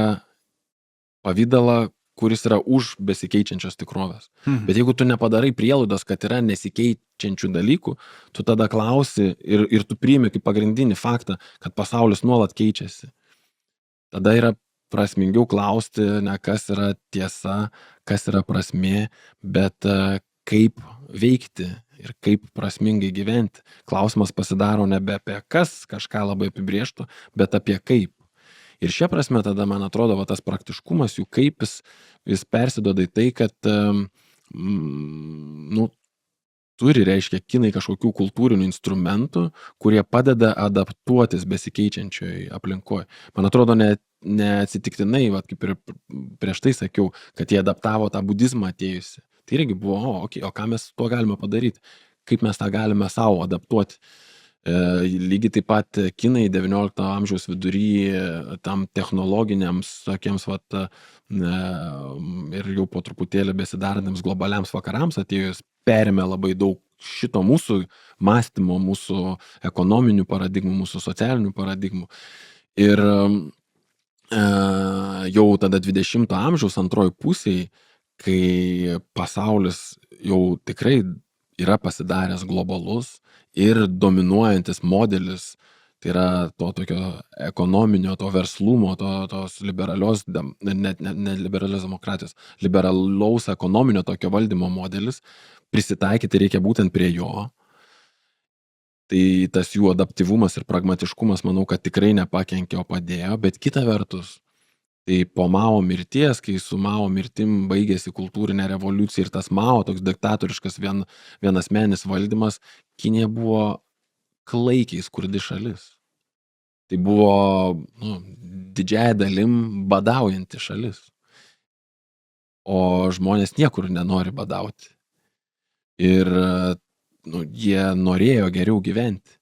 pavydalą, kuris yra už besikeičiančios tikrovės. Bet jeigu tu nepadarai prielaidos, kad yra nesikeičiančių dalykų, tu tada klausi ir tu priimi kaip pagrindinį faktą, kad pasaulis nuolat keičiasi. Tada yra prasmingiau klausti, ne kas yra tiesa, kas yra prasmė, bet kaip veikti ir kaip prasmingai gyventi. Klausimas pasidaro nebe apie kas kažką labai apibrėžtų, bet apie kaip. Ir šia prasme tada, man atrodo, va, tas praktiškumas jų kaip jis persiduoda į tai, kad turi, reiškia, kinai kažkokių kultūrinių instrumentų, kurie padeda adaptuotis besikeičiančioj aplinkoje. Man atrodo, neatsitiktinai, va, kaip ir prieš tai sakiau, kad jie adaptavo tą budizmą atėjusi. Tai irgi buvo, o ką mes tuo galime padaryti? Kaip mes tą galime savo adaptuoti? Lygiai taip pat kinai 19 amžiaus vidury tam technologiniams tokiems ir jau po truputėlį besidarantiems globaliams vakarams atėjus perėmė labai daug šito mūsų mąstymo, mūsų ekonominių paradigmų, mūsų socialinių paradigmų. Ir jau tada 20 amžiaus antroji pusėje, kai pasaulis jau tikrai yra pasidaręs globalus ir dominuojantis modelis, tai yra to tokio ekonominio, to verslumo, tos liberalios, ne liberalios demokratijos, liberalaus ekonominio tokio valdymo modelis, prisitaikyti reikia būtent prie jo. Tai tas jų adaptyvumas ir pragmatiškumas, manau, kad tikrai nepakenkė, o padėjo, bet kita vertus, tai po Mao mirties, kai su Mao mirtim baigėsi kultūrinė revoliucija ir tas Mao toks diktatoriškas vienasmenis valdymas, Kinija buvo klaikiai skurdi šalis. Tai buvo didžiąja dalim badaujanti šalis. O žmonės niekur nenori badauti. Ir jie norėjo geriau gyventi.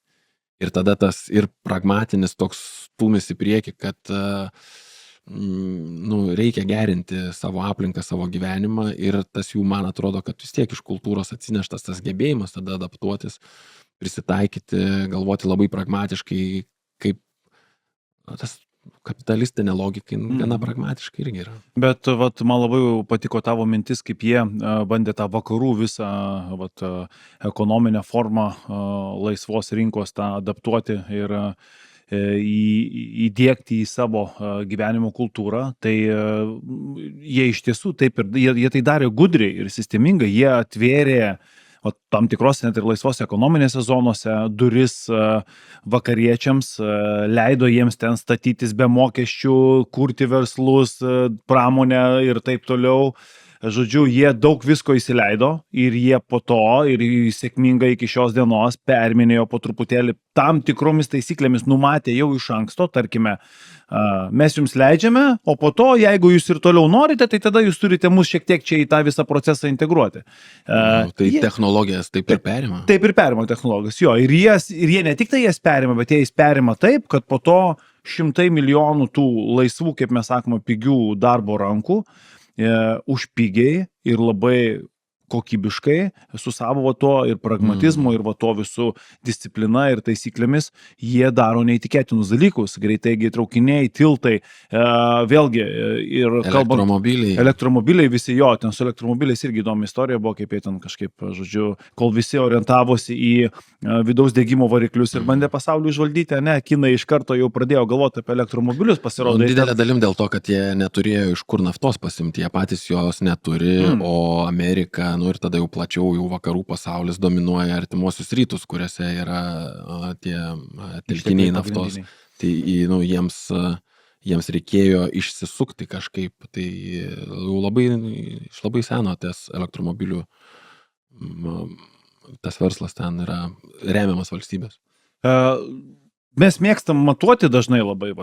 Ir tada tas ir pragmatinis toks stūmis į priekį, kad reikia gerinti savo aplinką, savo gyvenimą ir tas jų, man atrodo, kad vis tiek iš kultūros atsineštas tas gebėjimas tada adaptuotis, prisitaikyti, galvoti labai pragmatiškai, kaip tas kapitalistinė logika gana pragmatiškai irgi yra. Bet man labai patiko tavo mintis, kaip jie bandė tą vakarų visą ekonominę formą laisvos rinkos tą adaptuoti ir įdiegti į savo gyvenimo kultūrą, tai jie iš tiesų taip ir jie tai darė gudriai ir sistemingai, jie atvėrė tam tikros net ir laisvos ekonominėse zonose duris vakariečiams, leido jiems ten statytis be mokesčių, kurti verslus, pramonę ir taip toliau. Žodžiu, jie daug visko įsileido ir jie po to ir sėkmingai iki šios dienos perminėjo po truputėlį tam tikromis taisyklėmis numatė jau iš anksto, tarkime, mes jums leidžiame, o po to, jeigu jūs ir toliau norite, tai tada jūs turite mus šiek tiek čia į tą visą procesą integruoti. Tai technologijas taip ir perima. Taip ir perima technologijas, jo. Ir jie ne tik tai jas perima, bet jie perima taip, kad po to 100 milijonų tų laisvų, kaip mes sakome, pigių darbo rankų už pigiai ir labai kokybiškai su savo to ir pragmatizmu ir to visų disciplina ir taisyklėmis jie daro neįtikėtinus dalykus, greitaeigiai traukiniai, tiltai, vėlgi ir elektromobiliai visi jo, ten su elektromobiliais irgi įdomi istorija buvo, kaip jie ten kažkaip, žodžiu, kol visi orientavosi į vidaus degimo variklius ir bandė pasaulį užvaldyti, ne, kinai iš karto jau pradėjo galvoti apie elektromobilius, pasirodė. Didelė dalim dėl to, kad jie neturėjo iš kur naftos pasimti, jie patys jos neturi, o Amerika, ir tada jau plačiau jau vakarų pasaulis dominuoja artimuosius rytus, kuriuose yra tie telkiniai naftos. Tai jiems jiems reikėjo išsisukti kažkaip. Tai jau iš labai seno tas elektromobilių tas verslas ten yra remiamas valstybės. Mes mėgstam matuoti dažnai labai,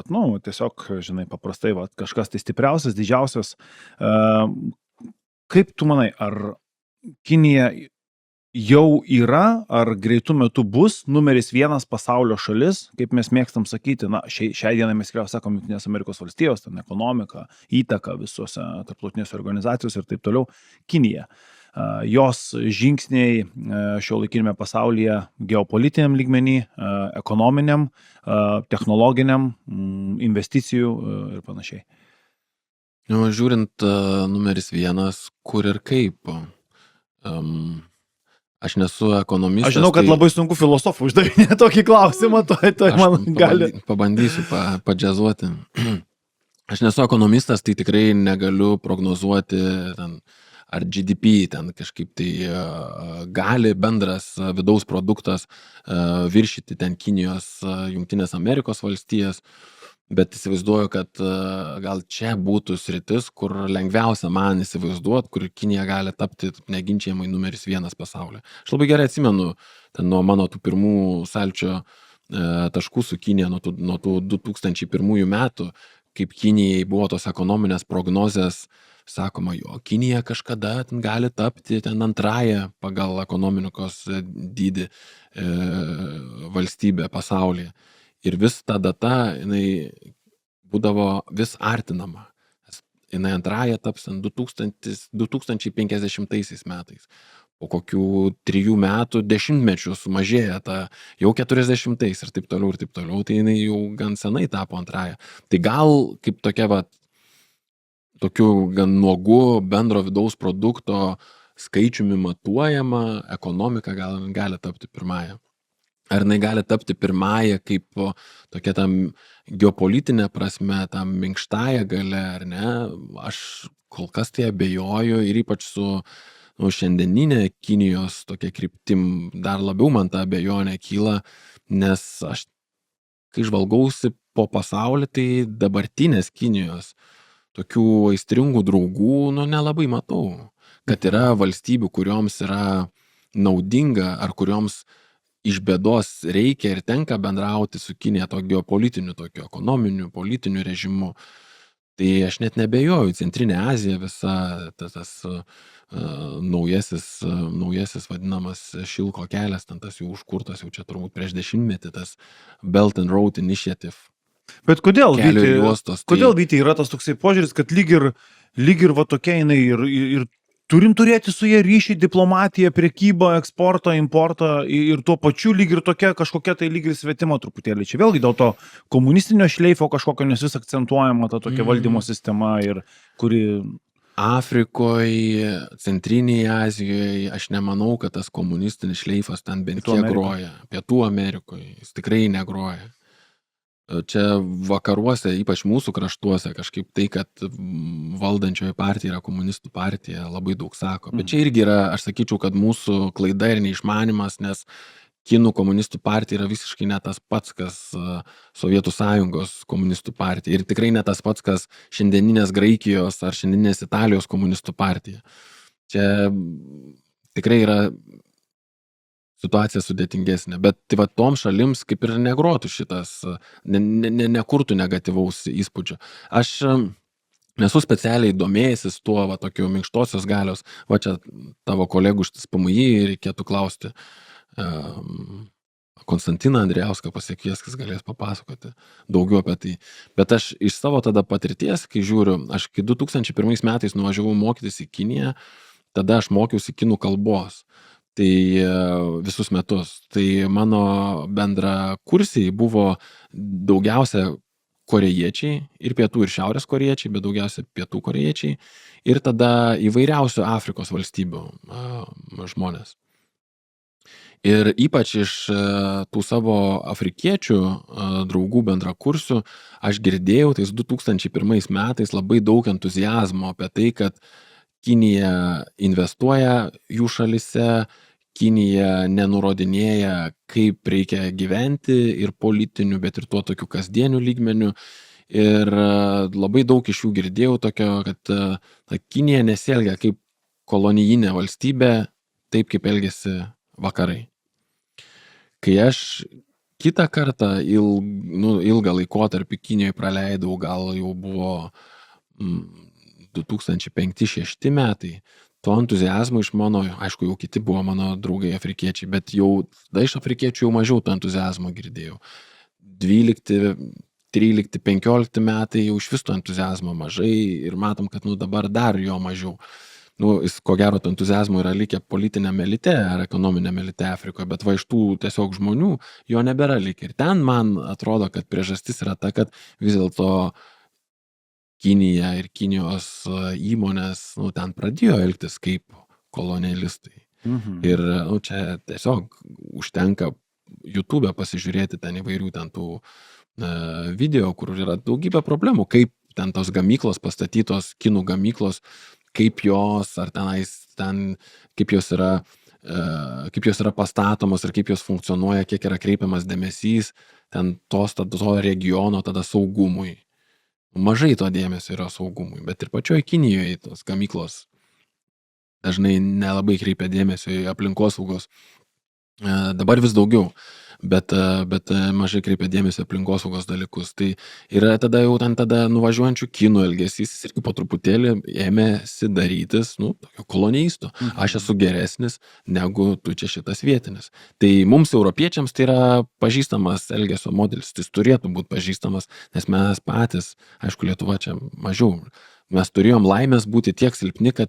tiesiog, žinai, paprastai, kažkas tai stipriausias, didžiausias. Kaip tu manai, ar Kinija jau yra, ar greitų metų bus numeris 1 pasaulio šalis, kaip mes mėgstam sakyti, šiai dienai mes tikriausiai sakom Jungtinės Amerikos valstijos, ten ekonomika, įtaka visose tarptautinėse organizacijose ir taip toliau, Kinija. Jos žingsniai šiuolaikinėme pasaulyje geopolitiniam lygmenį, ekonominiam, technologiniam, investicijų ir panašiai. Žiūrint numeris 1, kur ir kaip. Aš nesu ekonomistas. Aš žinau, kad labai sunku filosofų uždavinė tokį klausimą, man gali. Pabandysiu padžiazuoti. Aš nesu ekonomistas, tai tikrai negaliu prognozuoti ar GDP ten kažkaip tai gali bendras vidaus produktas viršyti ten Kinijos, Jungtinės Amerikos valstijas, bet įsivaizduoju, kad gal čia būtų sritis, kur lengviausia man įsivaizduoti, kur Kinija gali tapti neginčiamai numeris 1 pasaulyje. Aš labai gerai atsimenu ten nuo mano tų pirmų sąlyčio taškų su Kinija, nuo tų 2001 metų, kaip Kinijai buvo tos ekonominės prognozės, sakoma, Kinija kažkada ten gali tapti ten 2 pagal ekonomikos dydį valstybė pasaulyje. Ir vis ta data, jinai būdavo vis artinama. Jinai 2 taps 2050 metais. Po kokių 3 metų, 10 sumažėja jau 40 ir taip toliau, tai jinai jau gan senai tapo 2. Tai gal kaip tokiu gan nuogu bendro vidaus produkto skaičiumi matuojama ekonomika gali tapti 1. Ar jinai gali tapti 1 kaip tokia tam geopolitinė prasme, tam minkštąja galia, ar ne? Aš kol kas tai abejoju ir ypač su šiandieninė Kinijos tokia kryptim dar labiau man ta abejonė kyla, nes aš, kai žvalgausi po pasaulį, tai dabartinės Kinijos tokių aistringų draugų, nelabai matau. Kad yra valstybių, kurioms yra naudinga ar kurioms iš bėdos reikia ir tenka bendrauti su Kinija to geopolitiniu, tokiu ekonominiu, politiniu režimu. Tai aš net nebejoju, Centrinė Azija visa, tas naujasis vadinamas šilko kelias, tas jau užkurtas jau čia turbūt prieš 10 metį, tas Belt and Road Initiative. Bet kodėl, Vyti, yra tas toksai požiūris, kad lyg ir va tokia jinai ir turim turėti su jie ryšį, diplomatiją, prekybą, eksportą, importą ir tuo pačiu lyg ir tokia kažkokia tai lyg ir svetima truputėlį. Čia vėlgi dėl to komunistinio šleifo kažkokio, nes vis akcentuojama ta tokia valdymo sistema, ir kuri... Afrikoje, Centrinėje Azijoje, aš nemanau, kad tas komunistinis šleifas ten bent kiek groja. Pietų Amerikoje jis tikrai negroja. Čia vakaruose, ypač mūsų kraštuose, kažkaip tai, kad valdančioji partija yra komunistų partija, labai daug sako. Bet čia irgi yra, aš sakyčiau, kad mūsų klaida ir neišmanimas, nes Kinų komunistų partija yra visiškai ne tas pats, kas Sovietų Sąjungos komunistų partija. Ir tikrai ne tas pats, kas šiandieninės Graikijos ar šiandieninės Italijos komunistų partija. Čia tikrai yra situacija sudėtingesnė, bet tai tom šalims kaip ir negrotų šitas, nekurtų negatyvaus įspūdžio. Aš nesu specialiai domėjęsis tuo tokiu minkštosios galios, čia tavo kolegų iš PMI reikėtų klausti Konstantiną Andrijauską Pasiekvieskis galės papasakoti daugiau apie tai. Bet aš iš savo tada patirties, kai žiūriu, aš kai 2001 metais nuvažiavau mokytis į Kiniją, tada aš mokiausi kinų kalbos. Tai visus metus. Tai mano bendra kursiai buvo daugiausia korėjiečiai ir pietų ir šiaurės korėjiečiai, bet daugiausia pietų korėjiečiai ir tada įvairiausių Afrikos valstybių žmonės. Ir ypač iš tų savo afrikiečių draugų bendrakursių aš girdėjau tais 2001 metais labai daug entuziazmo apie tai, kad Kinija investuoja jų šalise, Kinija nenurodinėja, kaip reikia gyventi ir politiniu, bet ir tuo tokiu kasdieniu lygmeniu. Ir labai daug iš jų girdėjau tokio, kad ta Kinija nesielgia kaip kolonijinė valstybė, taip kaip elgėsi vakarai. Kai aš kitą kartą ilgą laikotarpį Kinijoje praleidau, gal jau buvo 2005-2006 metai, to entuziazmo iš mano, aišku, jau kiti buvo mano draugai afrikiečiai, bet jau iš afrikiečių jau mažiau to entuziazmo girdėjau. 12, 13, 15 metai jau iš vis to entuziazmo mažai ir matom, kad dabar dar jo mažiau. Jis ko gero to entuziazmo yra likę politinėme elite ar ekonominėme elite Afrikoje, bet va iš tų tiesiog žmonių jo nebėra likę. Ir ten man atrodo, kad priežastis yra ta, kad vis dėlto Kinija ir Kinijos įmonės ten pradėjo elgtis kaip kolonialistai. Ir čia tiesiog užtenka YouTube pasižiūrėti ten įvairių ten tų video, kur yra daugybė problemų, kaip ten tos gamyklos pastatytos, kinų gamyklos, kaip jos, ar kaip jos yra pastatomos ir kaip jos funkcionuoja, kiek yra kreipiamas dėmesys ten to regiono tada saugumui. Mažai to dėmesio yra saugumui, bet ir pačioje Kinijoje tos gamyklos dažnai nelabai kreipia dėmesio į aplinkosaugos. Dabar vis daugiau, bet mažai kreipia dėmesio aplinkosaugos dalykus. Tai yra tada jau tada nuvažiuojančių kinų elgesys irgi po truputėlį ėmėsi darytis, tokio kolonijaisto. Aš esu geresnis negu tu čia šitas vietinis. Tai mums europiečiams tai yra pažįstamas elgesio modelis, tai turėtų būti pažįstamas, nes mes patys, aišku, Lietuva čia mažiau, mes turėjom laimės būti tiek silpni, kad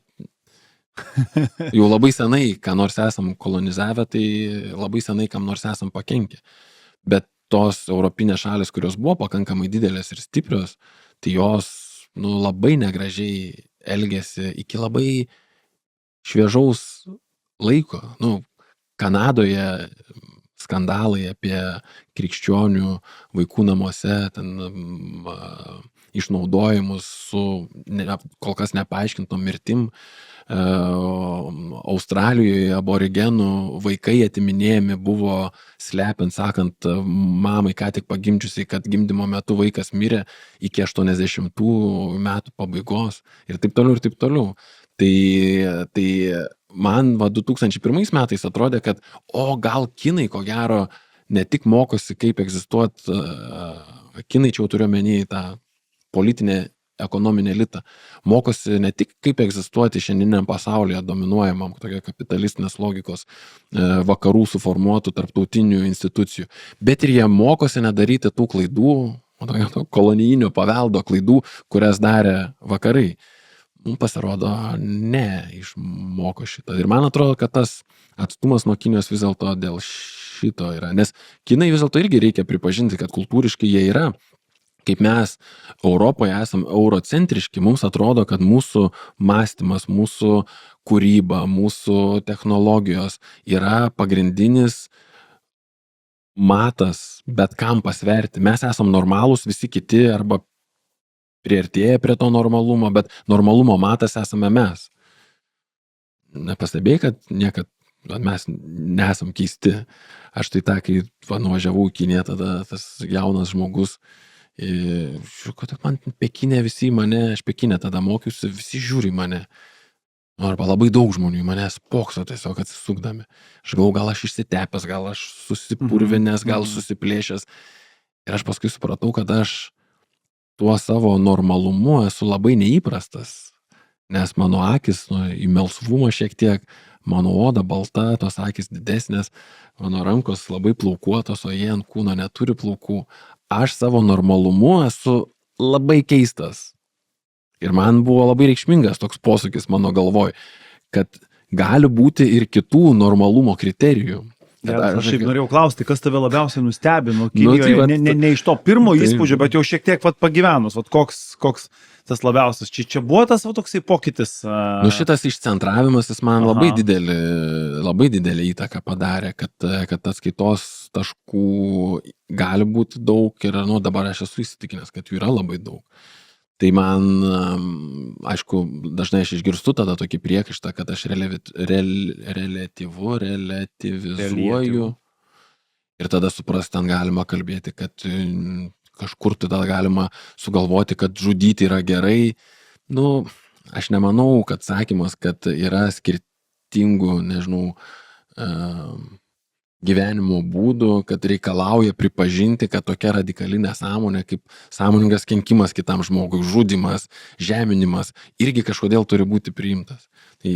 jau labai senai, ką nors esam kolonizavę, tai labai senai kam nors esam pakenkę. Bet tos europinės šalis, kurios buvo pakankamai didelės ir stiprios, tai jos labai negražiai elgėsi iki labai šviežaus laiko. Kanadoje skandalai apie krikščionių vaikų namuose, ten išnaudojimus su kol kas nepaaiškintom mirtim. Australijoje aborigenų vaikai atiminėjami buvo slepiant, sakant mamai, ką tik pagimdžiusiai, kad gimdymo metu vaikas mirė iki 80 metų pabaigos ir taip toliau ir taip toliau. Tai man 2001 metais atrodė, kad gal kinai ko gero ne tik mokosi, kaip egzistuoti, kinai čia jau turiu omeny tą politinę ekonominį elitą, mokosi ne tik kaip egzistuoti šiandieniam pasaulyje dominuojamam tokia kapitalistinės logikos vakarų suformuotų tarptautinių institucijų, bet ir jie mokosi nedaryti tų klaidų, kolonijinio paveldo klaidų, kurias darė vakarai. Mums pasirodo, išmoko šitą. Ir man atrodo, kad tas atstumas nuo Kinijos vis dėlto dėl šito yra. Nes Kinai vis dėlto irgi reikia pripažinti, kad kultūriškai jie yra, kaip mes Europoje esam eurocentriški, mums atrodo, kad mūsų mąstymas, mūsų kūryba, mūsų technologijos yra pagrindinis matas, bet kam pasverti. Mes esam normalūs, visi kiti arba priartėja prie to normalumo, bet normalumo matas esame mes. Nepastebėjai, kad niekad mes nesam keisti. Aš tai kai nuvažiavau į Kiniją, tada tas jaunas žmogus, man Pekinė visi mane, aš Pekinė tada mokiausi, visi žiūri mane. Arba labai daug žmonių į mane spokso tiesiog atsisukdami. Aš galvoju, gal aš išsitepęs, gal aš susipurvinęs, gal susiplėšęs. Ir aš paskui supratau, kad aš tuo savo normalumu esu labai neįprastas, nes mano akis į melsvumą šiek tiek, mano oda balta, tos akis didesnės, mano rankos labai plaukuotos, o jie ant kūno neturi plaukų. Aš savo normalumu esu labai keistas. Ir man buvo labai reikšmingas toks posūkis mano galvoj, kad gali būti ir kitų normalumo kriterijų. Aš šiaip norėjau klausti, kas tave labiausiai nustebino Kinijoje, ne iš to pirmo įspūdžio, bet jau šiek tiek pagyvenus, koks tas labiausias. Čia buvo tas toksai pokytis? Šitas išcentravimas, jis man labai didelį įtaką padarė, kad atskaitos taškų gali būti daug ir dabar aš esu įsitikinęs, kad jų yra labai daug. Tai man, aišku, dažnai aš išgirstu tada tokį priekaištą, kad aš relativizuoju. Ir tada suprast, ten galima kalbėti, kad kažkur tada galima sugalvoti, kad žudyti yra gerai. Nu, aš nemanau, kad sakymas, kad yra skirtingų, nežinau, gyvenimo būdų, kad reikalauja pripažinti, kad tokia radikali nesąmonė, kaip sąmoningas kenkimas kitam žmogui, žudimas, žeminimas, irgi kažkodėl turi būti priimtas. Tai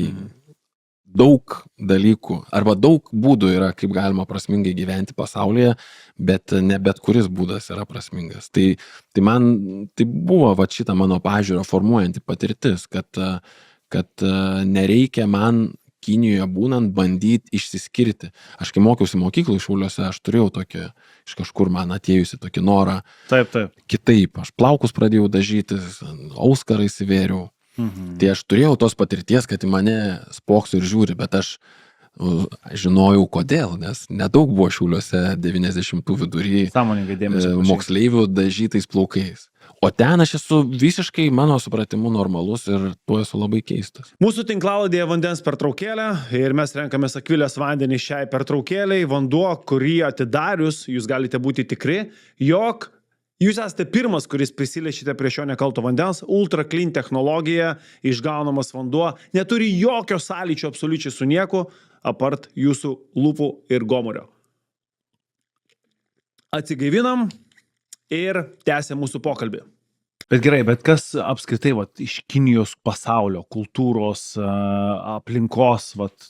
daug dalykų, arba daug būdų yra, kaip galima prasmingai gyventi pasaulyje, bet ne bet kuris būdas yra prasmingas. Tai man, tai buvo va šita mano pažiūra formuojanti patirtis, kad nereikia man Kinijoje būnant bandyti išsiskirti. Aš kai mokiausi mokyklų Šiauliuose, aš turėjau tokį, iš kažkur man atėjusi tokį norą. Taip. Kitaip, aš plaukus pradėjau dažytis, auskarą įsivėriau. Tai aš turėjau tos patirties, kad į mane spokso ir žiūri, bet aš žinojau kodėl, nes nedaug buvo Šiauliuose 90-ų vidury Sąmoningai dėmesio moksleivių dažytais plaukais. O ten aš esu visiškai, mano supratimu, normalus ir tuo esu labai keistas. Mūsų tinklaladėje vandens pertraukėlė ir mes renkamės Akvilės vandenį šiai pertraukėliai. Vanduo, kurį atidarius, jūs galite būti tikri, jog jūs esate pirmas, kuris prisiliečiate prie šio nekalto vandens. Ultra Clean technologija, išgaunamas vanduo, neturi jokio sąlyčio absoliučiai su nieku, apart jūsų lūpų ir gomurio. Atsigaivinam ir tęsė mūsų pokalbį. Bet gerai, bet kas apskritai iš Kinijos pasaulio, kultūros, aplinkos,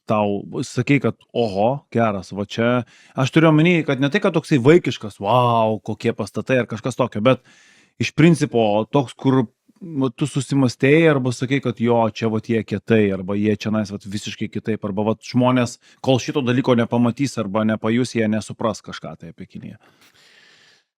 tau sakei, kad oho, geras, čia, aš turiu omeny, kad ne tai, kad toksai vaikiškas, wow, kokie pastatai ar kažkas tokio, bet iš principo toks, kur tu susimastėjai arba sakei, kad jo, čia jie kietai, arba jie čia visiškai kitaip, arba žmonės, kol šito dalyko nepamatys arba nepajus, jie nesupras kažką tai apie Kiniją.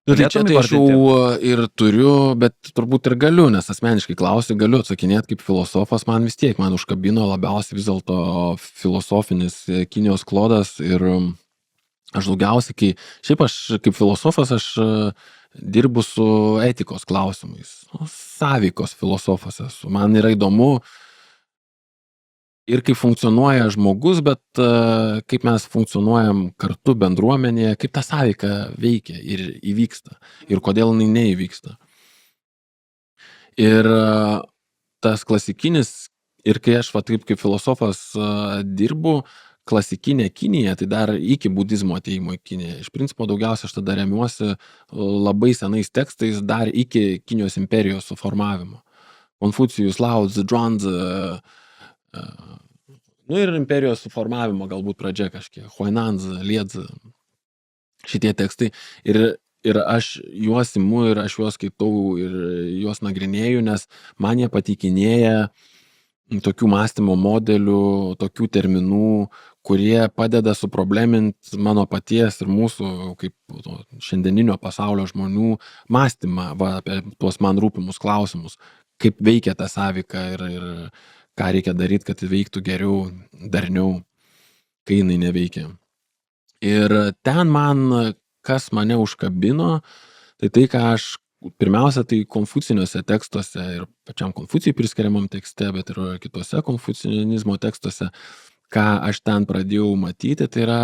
Tai čia tai aš jau ir turiu, bet turbūt ir galiu, nes asmeniškai klausiu, galiu atsakinėti kaip filosofas, man vis tiek, man užkabino labiausiai vis dėlto filosofinis Kinijos klodas ir aš daugiausiai, šiaip aš kaip filosofas, aš dirbu su etikos klausimais, sąveikos filosofas esu, man yra įdomu ir kaip funkcionuoja žmogus, bet kaip mes funkcionuojam kartu bendruomenėje, kaip ta sąveika veikia ir įvyksta, ir kodėl jinai neįvyksta. Ir tas klasikinis, ir kai aš taip kaip filosofas dirbu, klasikinė Kinija, tai dar iki budizmo ateimo į Kiniją. Iš principo daugiausia aš tada remiuosi labai senais tekstais dar iki Kinijos imperijos suformavimo. Konfucijus, Lao Tzu, Zhuangzi, ir imperijos suformavimo galbūt pradžia kažkiek, Huainanzi, Liedzi, šitie tekstai. Ir aš juos imu ir aš juos skaitau ir juos nagrinėju, nes man jie pateikinėja tokių mąstymo modelių, tokių terminų, kurie padeda suprobleminti mano paties ir mūsų kaip šiandieninio pasaulio žmonių mąstymą apie tuos man rūpimus klausimus, kaip veikia ta sąveika ir ką reikia daryti, kad veiktų geriau, darniau, kai jinai neveikia. Ir ten man, kas mane užkabino, tai ką aš pirmiausia, tai konfuciniuose tekstuose ir pačiam Konfucijui priskiriamam tekste, bet ir kitose konfucinizmo tekstuose, ką aš ten pradėjau matyti, tai yra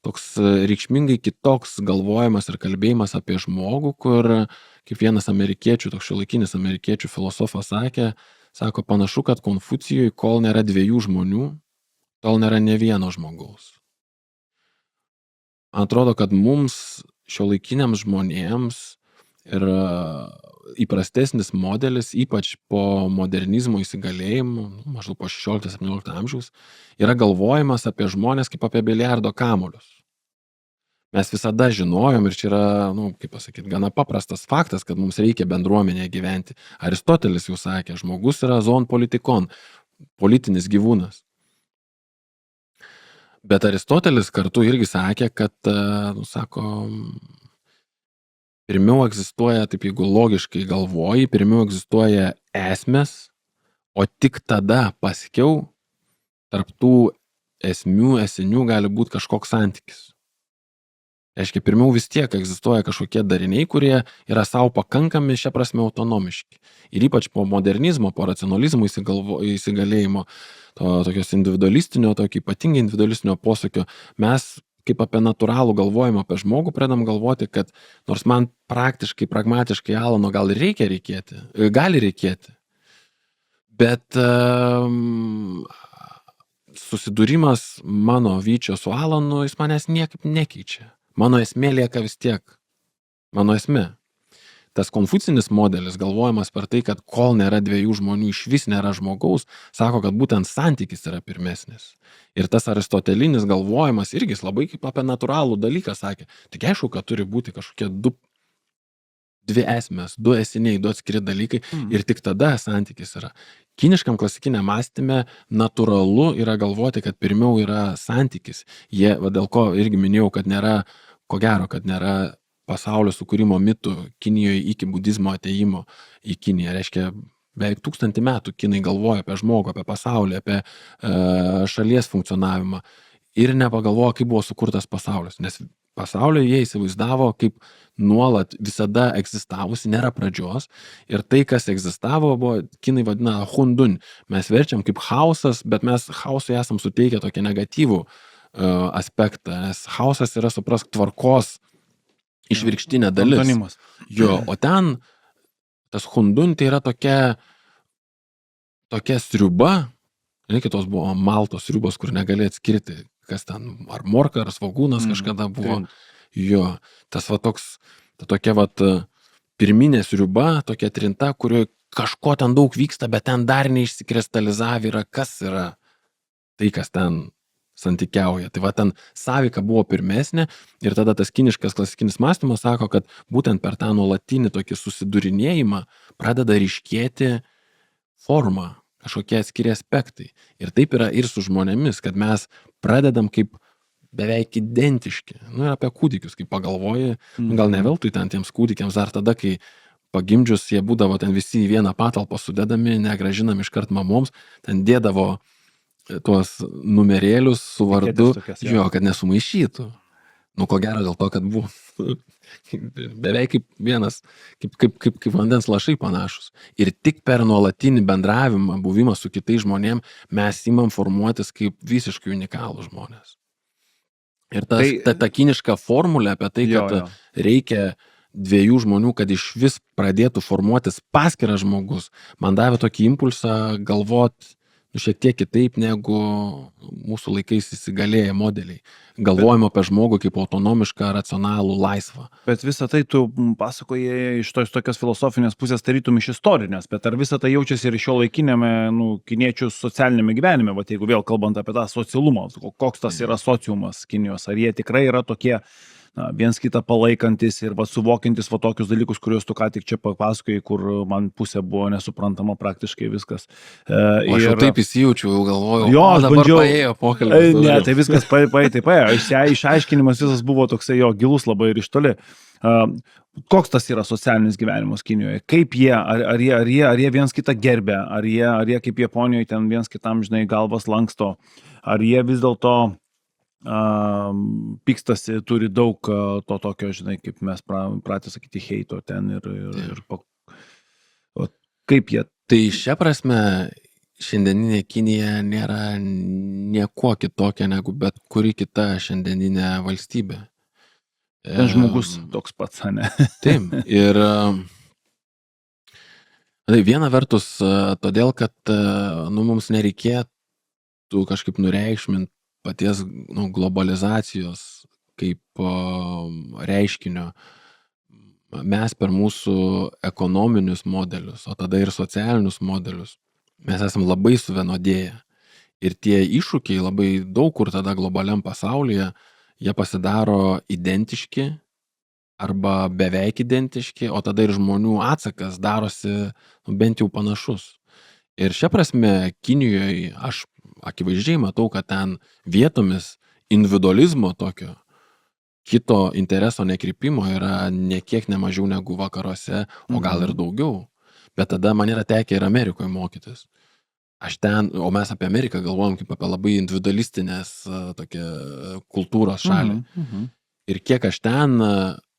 toks reikšmingai kitoks galvojimas ir kalbėjimas apie žmogų, kur kaip vienas amerikiečių, toks šiuolaikinis amerikiečių filosofas sako, panašu, kad Konfucijui, kol nėra dviejų žmonių, tol nėra ne vieno žmogaus. Man atrodo, kad mums, šiuolaikiniams žmonėms, ir įprastesnis modelis, ypač po modernizmo įsigalėjimo, maždaug po 16-17 amžiaus, yra galvojimas apie žmonės kaip apie biliardo kamuolius. Mes visada žinojom ir čia yra, kaip pasakyti, gana paprastas faktas, kad mums reikia bendruomenėje gyventi. Aristotelis jau sakė, žmogus yra zoon politikon, politinis gyvūnas. Bet Aristotelis kartu irgi sakė, kad, sako, pirmiau egzistuoja, taip jeigu logiškai galvoji, pirmiau egzistuoja esmės, o tik tada paskiau tarp tų esinių gali būti kažkoks santykis. Reiškia, pirmiau vis tiek egzistuoja kažkokie dariniai, kurie yra savo pakankami šią prasme autonomiški. Ir ypač po modernizmo, po racionalizmo įsigalėjimo, to tokios individualistinio, tokio ypatingai individualistinio posūkio, mes kaip apie natūralų galvojimą apie žmogų, pradedam galvoti, kad nors man praktiškai, pragmatiškai Alano gali reikėti, bet susidūrimas mano Vyčio su Alanu, jis manęs niekaip nekeičia. Mano esmė lieka vis tiek. Mano esmė. Tas konfucinis modelis, galvojimas per tai, kad kol nėra dviejų žmonių, iš vis nėra žmogaus, sako, kad būtent santykis yra pirmesnis. Ir tas aristotelinis galvojimas irgi labai kaip apie natūralų dalyką sakė. Tik aišku, kad turi būti kažkokie dvi esmės, du esiniai, du atskiri dalykai ir tik tada santykis yra. Kiniškam klasikiniam mąstyme natūralu yra galvoti, kad pirmiau yra santykis. Dėl ko irgi minėjau, kad nėra, ko gero, kad nėra pasaulio sukūrimo mitų Kinijoje iki budizmo atėjimo į Kiniją. Reiškia, beveik 1000 metų kinai galvoja apie žmogų, apie pasaulį, apie šalies funkcionavimą ir nepagalvojo, kaip buvo sukurtas pasaulis. Nes pasaulio jie įsivaizdavo kaip nuolat visada egzistavusi, nėra pradžios. Ir tai, kas egzistavo, buvo, kinai vadina hundun. Mes verčiam kaip chaosas, bet mes chaosui esam suteikę tokį negatyvų aspektą. Nes chaosas yra, suprask, tvarkos išvirkštinė dalis. Antonimas. Jo, o ten tas hundun tai yra tokia sriuba, kitos buvo maltos sriubos, kur negali atskirti, kas ten, ar morka, ar svogūnas kažkada buvo. Jo, tas tokia pirminė sriuba, tokia trinta, kurioje kažko ten daug vyksta, bet ten dar neišsikristalizavę yra, kas yra tai, kas ten santykiauja. Tai ten sąveika buvo pirmesnė ir tada tas kiniškas klasikinis mąstymas sako, kad būtent per tą nuolatinį tokį susidūrinėjimą pradeda ryškėti forma, kažkokie atskiri aspektai. Ir taip yra ir su žmonėmis, kad mes pradedam kaip beveik identiški. Ir apie kūdikius, kai pagalvoji, gal ne veltui ten tiems kūdikiams dar tada, kai pagimdžius jie būdavo ten visi į vieną patalpą sudedami, negražinami iškart mamoms, ten dėdavo tuos numerėlius su vardu, kad nesumaišytų. Ko gero dėl to, kad buvo beveik kaip vienas, kaip vandens lašai panašus. Ir tik per nuolatinį bendravimą, buvimą su kitais žmonėm, mes imam formuotis kaip visiškai unikalų žmonės. Ir ta kiniška formulė apie tai, kad reikia dviejų žmonių, kad iš vis pradėtų formuotis paskiras žmogus, man davė tokį impulsą galvoti šiek tiek kitaip negu mūsų laikais įsigalėję modeliai. Galvojimo apie žmogų kaip autonomišką, racionalų, laisvą. Bet visą tai tu pasakoji iš tokios filosofinės pusės, tarytum iš istorinės, bet ar visą tai jaučiasi ir šio laikinėme kiniečių socialinėme gyvenime, jeigu vėl kalbant apie tą socialumą, koks tas yra sociumas Kinijos, ar jie tikrai yra tokie viens kitą palaikantis ir suvokiantis tokius dalykus, kuriuos tu ką tik čia papasakojai, kur man pusė buvo nesuprantama praktiškai viskas. Aš jau taip įsijaučiau, jau galvojau, dabar paėjo pokalbis. Ne, tai viskas paėjo. Išaiškinimas visas buvo toksai gilus labai ir iš toli. Koks tas yra socialinis gyvenimas Kinijoje? Kaip jie, ar jie viens kitą gerbė, ar jie kaip Japonijoje ten viens kitam, galvas lanksto, ar jie vis dėlto pykstasi, turi daug to tokio, kaip mes pratę sakyti, heito ten ir kaip jie. Tai šia prasme šiandieninė Kinija nėra nieko kitokia negu bet kuri kita šiandieninė valstybė. Ten žmogus toks pats, ne? Taip, ir viena vertus todėl, kad mums nereikėtų kažkaip nureikšminti paties globalizacijos kaip reiškinio. Mes per mūsų ekonominius modelius, o tada ir socialinius modelius, mes esam labai suvienodėję. Ir tie iššūkiai labai daug kur tada globaliam pasaulyje, jie pasidaro identiški arba beveik identiški, o tada ir žmonių atsakas darosi bent jau panašus. Ir šia prasme Kinijoje aš akivaizdžiai matau, kad ten vietomis individualizmo tokio kito intereso nekrypimo yra nekiek nemažiau negu vakaruose, o gal ir daugiau. Bet tada man yra tekę ir Amerikoje mokytis. O mes apie Ameriką galvojam kaip apie labai individualistinės kultūros šalį. Ir kiek aš ten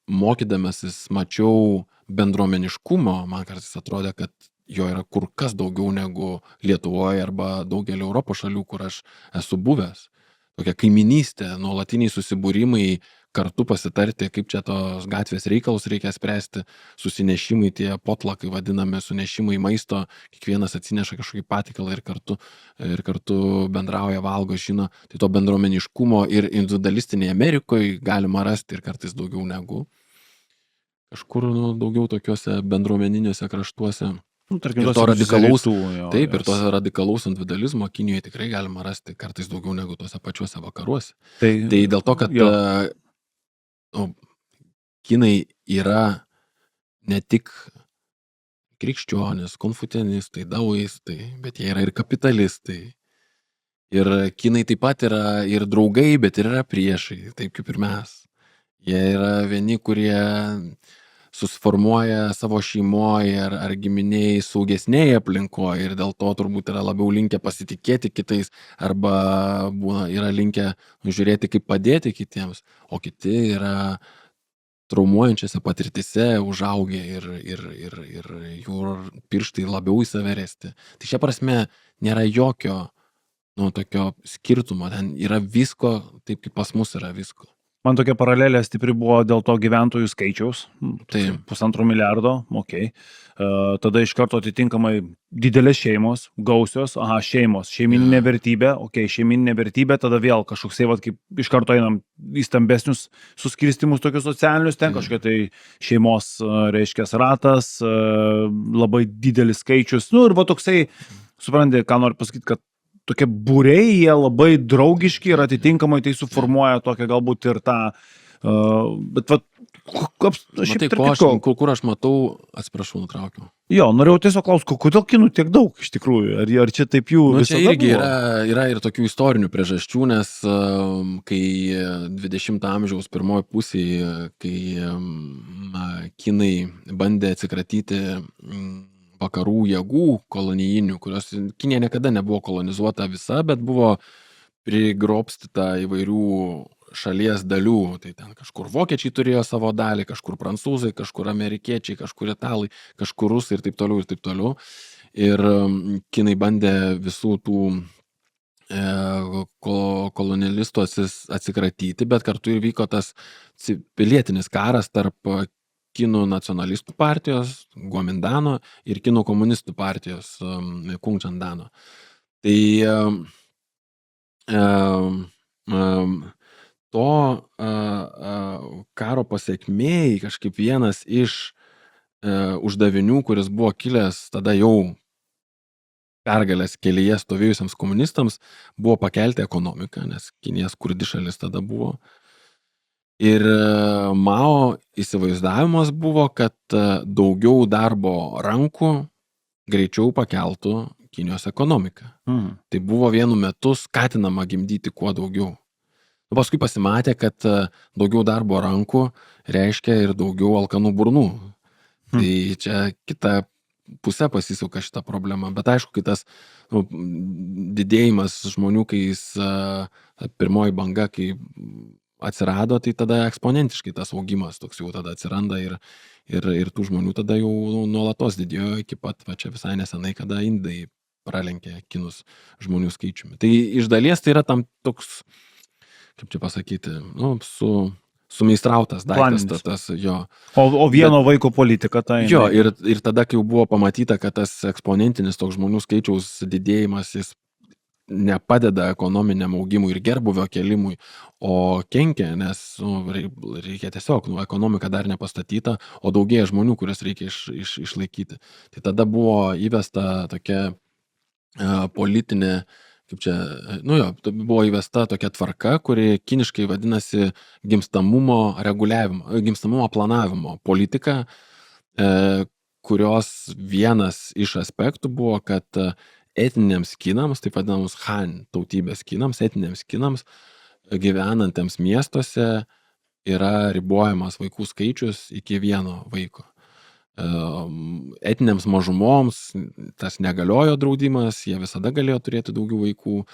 mokydamasis mačiau bendruomeniškumo, man kartais atrodė, kad jo yra kur kas daugiau negu Lietuvoje arba daugelį Europos šalių, kur aš esu buvęs. tokia kaiminystė, nuolatiniai susibūrimai, kartu pasitarti, kaip čia tos gatvės reikalus reikia spręsti, susinešimai, tie potlakai vadinami, sunešimai maisto, kiekvienas atsineša kažkokį patikalą ir kartu bendrauja, valgo, žino, tai to bendruomeniškumo ir individualistinėje Amerikoje galima rasti ir kartais daugiau negu kažkur daugiau tokiuose bendruomeniniuose kraštuose. Tarkim, Ir to radikalaus, taip, ir to radikalaus individualizmo Kinijoje tikrai galima rasti kartais daugiau negu tuose pačiuose vakaruose. Tai dėl to, kad kinai yra ne tik krikščionys, konfucianistai, daoistai, bet jie yra ir kapitalistai. Ir kinai taip pat yra ir draugai, bet ir yra priešai, taip kaip ir mes. Jie yra vieni, kurie susiformuoja savo šeimoje ar giminiai saugesnėje aplinkoje ir dėl to turbūt yra labiau linkę pasitikėti kitais arba yra linkę žiūrėti, kaip padėti kitiems, o kiti yra traumuojančiose patirtise užaugę ir jų pirštai labiau į save resti. Tai šia prasme nėra jokio tokio skirtumo, ten yra visko, taip kaip pas mus yra visko. Man tokia paralelė stipri buvo dėl to gyventojų skaičiaus, Tai 1,5 milijardo, okei. Tada iš karto atitinkamai didelės šeimos, gausios, šeimos, šeiminė vertybė, šeiminė vertybė, tada vėl kažkoksai, kaip iš karto einam į stambesnius suskirstimus tokius socialinius, ten kažkokia tai šeimos, reiškia, ratas, labai didelis skaičius, ir toksai, suprantate, ką noriu pasakyti, kad tokie būriai, jie labai draugiški ir atitinkamai tai suformuoja tokią galbūt ir tą, bet kur aš matau, atsiprašau, nutraukiau. Jo, norėjau tiesiog klausti, kodėl kinų tiek daug iš tikrųjų, ar čia taip jų visada čia irgi buvo? Yra ir tokių istorinių priežasčių, nes kai 20 amžiaus pirmoji pusėje, kai kinai bandė atsikratyti vakarų jėgų kolonijinių, kurios Kinija niekada nebuvo kolonizuota visa, bet buvo prigrobstyta įvairių šalies dalių. Tai ten kažkur vokiečiai turėjo savo dalį, kažkur prancūzai, kažkur amerikiečiai, kažkur italai, kažkur rusai ir taip toliau ir taip toliau. Ir kinai bandė visų tų kolonialistų atsikratyti, bet kartu ir vyko tas pilietinis karas tarp Kinų nacionalistų partijos, Guomindano ir Kinų komunistų partijos, Kungčandano. Tai to karo pasekmėj kažkaip vienas iš uždavinių, kuris buvo kilęs tada jau pergalės kelyje stovėjusiems komunistams, buvo pakelti ekonomiką, nes Kinija skurdi šalis tada buvo. Ir Mao įsivaizdavimas buvo, kad daugiau darbo rankų greičiau pakeltų Kinijos ekonomiką. Tai buvo vienu metu skatinama gimdyti kuo daugiau. Paskui pasimatė, kad daugiau darbo rankų reiškia ir daugiau alkanų burnų. Tai čia kita pusė pasisuka šitą problemą. Bet aišku, kitas didėjimas žmonių, kai pirmoji banga, kai atsirado, tai tada eksponentiškai tas augimas toks jau tada atsiranda ir tų žmonių tada jau nuolatos didėjo iki pat čia visai nesenai, kada indai pralenkė kinus žmonių skaičiumi. Tai iš dalies tai yra tam toks, kaip čia pasakyti, sumeistrautas daiktas tas jo. O vieno vaiko politika tai. Jo, ir tada, kai jau buvo pamatyta, kad tas eksponentinis toks žmonių skaičiaus didėjimas, jis nepadeda ekonominiam augimui ir gerbuvio kelimui, o kenkia, nes reikia tiesiog, ekonomika dar nepastatyta, o daugėja žmonių, kurias reikia išlaikyti. Tai tada buvo įvesta tokia politinė, kaip čia, buvo įvesta tokia tvarka, kuri kiniškai vadinasi gimstamumo planavimo politika, kurios vienas iš aspektų buvo, kad etniniams kinams, taip vadinamus Han tautybės kinams, etniniams kinams, gyvenantiems miestuose yra ribojamas vaikų skaičius iki 1 vaiko. Etniniams mažumoms tas negaliojo draudimas, jie visada galėjo turėti daugiau vaikų.